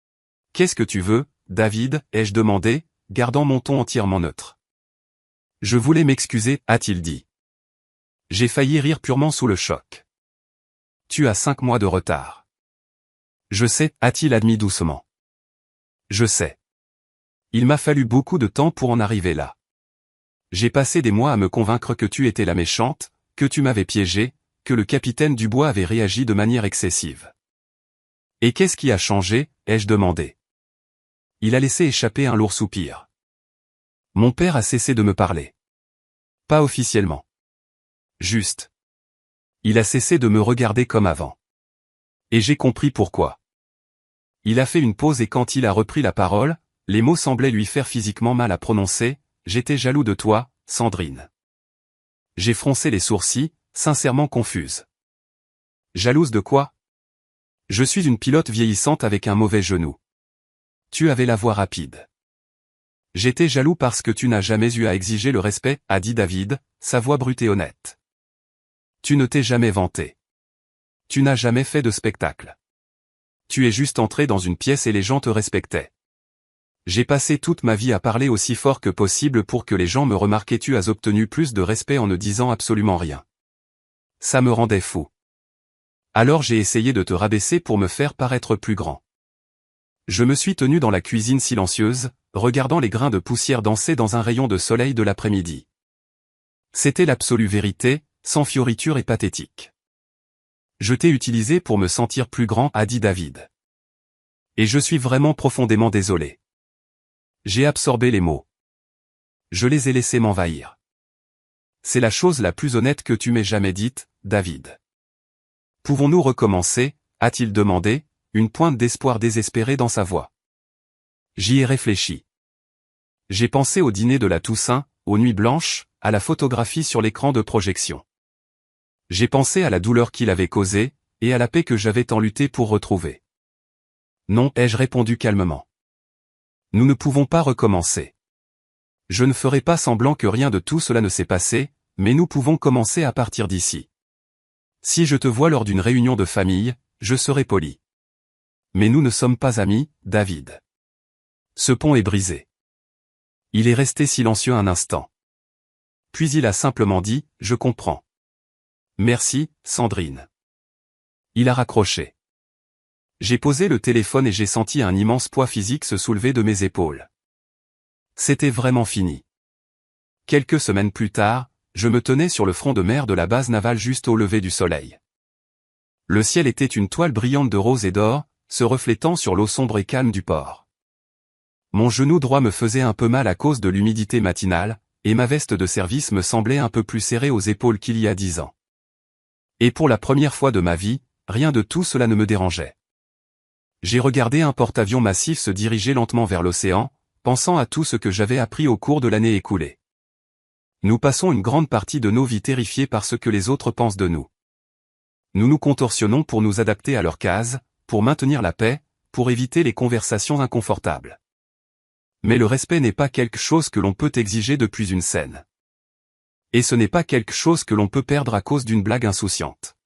« Qu'est-ce que tu veux, David ?» ai-je demandé, gardant mon ton entièrement neutre. « Je voulais m'excuser » a-t-il dit. J'ai failli rire purement sous le choc. « Tu as 5 mois de retard. »« Je sais » a-t-il admis doucement. « Je sais. Il m'a fallu beaucoup de temps pour en arriver là. J'ai passé des mois à me convaincre que tu étais la méchante, que tu m'avais piégé, que le capitaine Dubois avait réagi de manière excessive. « Et qu'est-ce qui a changé ?» ai-je demandé. Il a laissé échapper un lourd soupir. Mon père a cessé de me parler. Pas officiellement. Juste. Il a cessé de me regarder comme avant. Et j'ai compris pourquoi. Il a fait une pause et quand il a repris la parole, les mots semblaient lui faire physiquement mal à prononcer, j'étais jaloux de toi, Sandrine. J'ai froncé les sourcils, sincèrement confuse. Jalouse de quoi? Je suis une pilote vieillissante avec un mauvais genou. Tu avais la voix rapide. J'étais jaloux parce que tu n'as jamais eu à exiger le respect, a dit David, sa voix brute et honnête. Tu ne t'es jamais vanté. Tu n'as jamais fait de spectacle. Tu es juste entré dans une pièce et les gens te respectaient. J'ai passé toute ma vie à parler aussi fort que possible pour que les gens me remarquent et tu as obtenu plus de respect en ne disant absolument rien. Ça me rendait fou. Alors j'ai essayé de te rabaisser pour me faire paraître plus grand. Je me suis tenu dans la cuisine silencieuse, regardant les grains de poussière danser dans un rayon de soleil de l'après-midi. C'était l'absolue vérité, sans fioriture et pathétique. Je t'ai utilisé pour me sentir plus grand, a dit David. Et je suis vraiment profondément désolé. J'ai absorbé les mots. Je les ai laissés m'envahir. C'est la chose la plus honnête que tu m'aies jamais dite, David. Pouvons-nous recommencer, a-t-il demandé, une pointe d'espoir désespérée dans sa voix. J'y ai réfléchi. J'ai pensé au dîner de la Toussaint, aux nuits blanches, à la photographie sur l'écran de projection. J'ai pensé à la douleur qu'il avait causée, et à la paix que j'avais tant lutté pour retrouver. Non, ai-je répondu calmement. Nous ne pouvons pas recommencer. Je ne ferai pas semblant que rien de tout cela ne s'est passé, mais nous pouvons commencer à partir d'ici. Si je te vois lors d'une réunion de famille, je serai poli. Mais nous ne sommes pas amis, David. Ce pont est brisé. Il est resté silencieux un instant. Puis il a simplement dit, je comprends. Merci, Sandrine. Il a raccroché. J'ai posé le téléphone et j'ai senti un immense poids physique se soulever de mes épaules. C'était vraiment fini. Quelques semaines plus tard, je me tenais sur le front de mer de la base navale juste au lever du soleil. Le ciel était une toile brillante de rose et d'or, se reflétant sur l'eau sombre et calme du port. Mon genou droit me faisait un peu mal à cause de l'humidité matinale, et ma veste de service me semblait un peu plus serrée aux épaules qu'il y a 10 ans. Et pour la première fois de ma vie, rien de tout cela ne me dérangeait. J'ai regardé un porte-avions massif se diriger lentement vers l'océan, pensant à tout ce que j'avais appris au cours de l'année écoulée. Nous passons une grande partie de nos vies terrifiés par ce que les autres pensent de nous. Nous nous contorsionnons pour nous adapter à leur case, pour maintenir la paix, pour éviter les conversations inconfortables. Mais le respect n'est pas quelque chose que l'on peut exiger depuis une scène. Et ce n'est pas quelque chose que l'on peut perdre à cause d'une blague insouciante.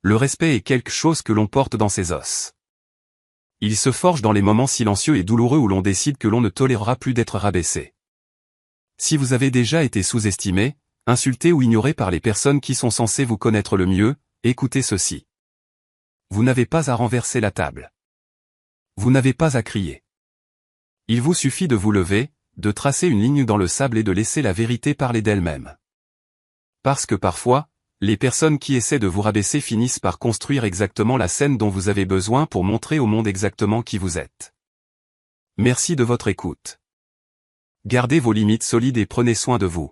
Le respect est quelque chose que l'on porte dans ses os. Il se forge dans les moments silencieux et douloureux où l'on décide que l'on ne tolérera plus d'être rabaissé. Si vous avez déjà été sous-estimé, insulté ou ignoré par les personnes qui sont censées vous connaître le mieux, écoutez ceci. Vous n'avez pas à renverser la table. Vous n'avez pas à crier. Il vous suffit de vous lever, de tracer une ligne dans le sable et de laisser la vérité parler d'elle-même. Parce que parfois, les personnes qui essaient de vous rabaisser finissent par construire exactement la scène dont vous avez besoin pour montrer au monde exactement qui vous êtes. Merci de votre écoute. Gardez vos limites solides et prenez soin de vous.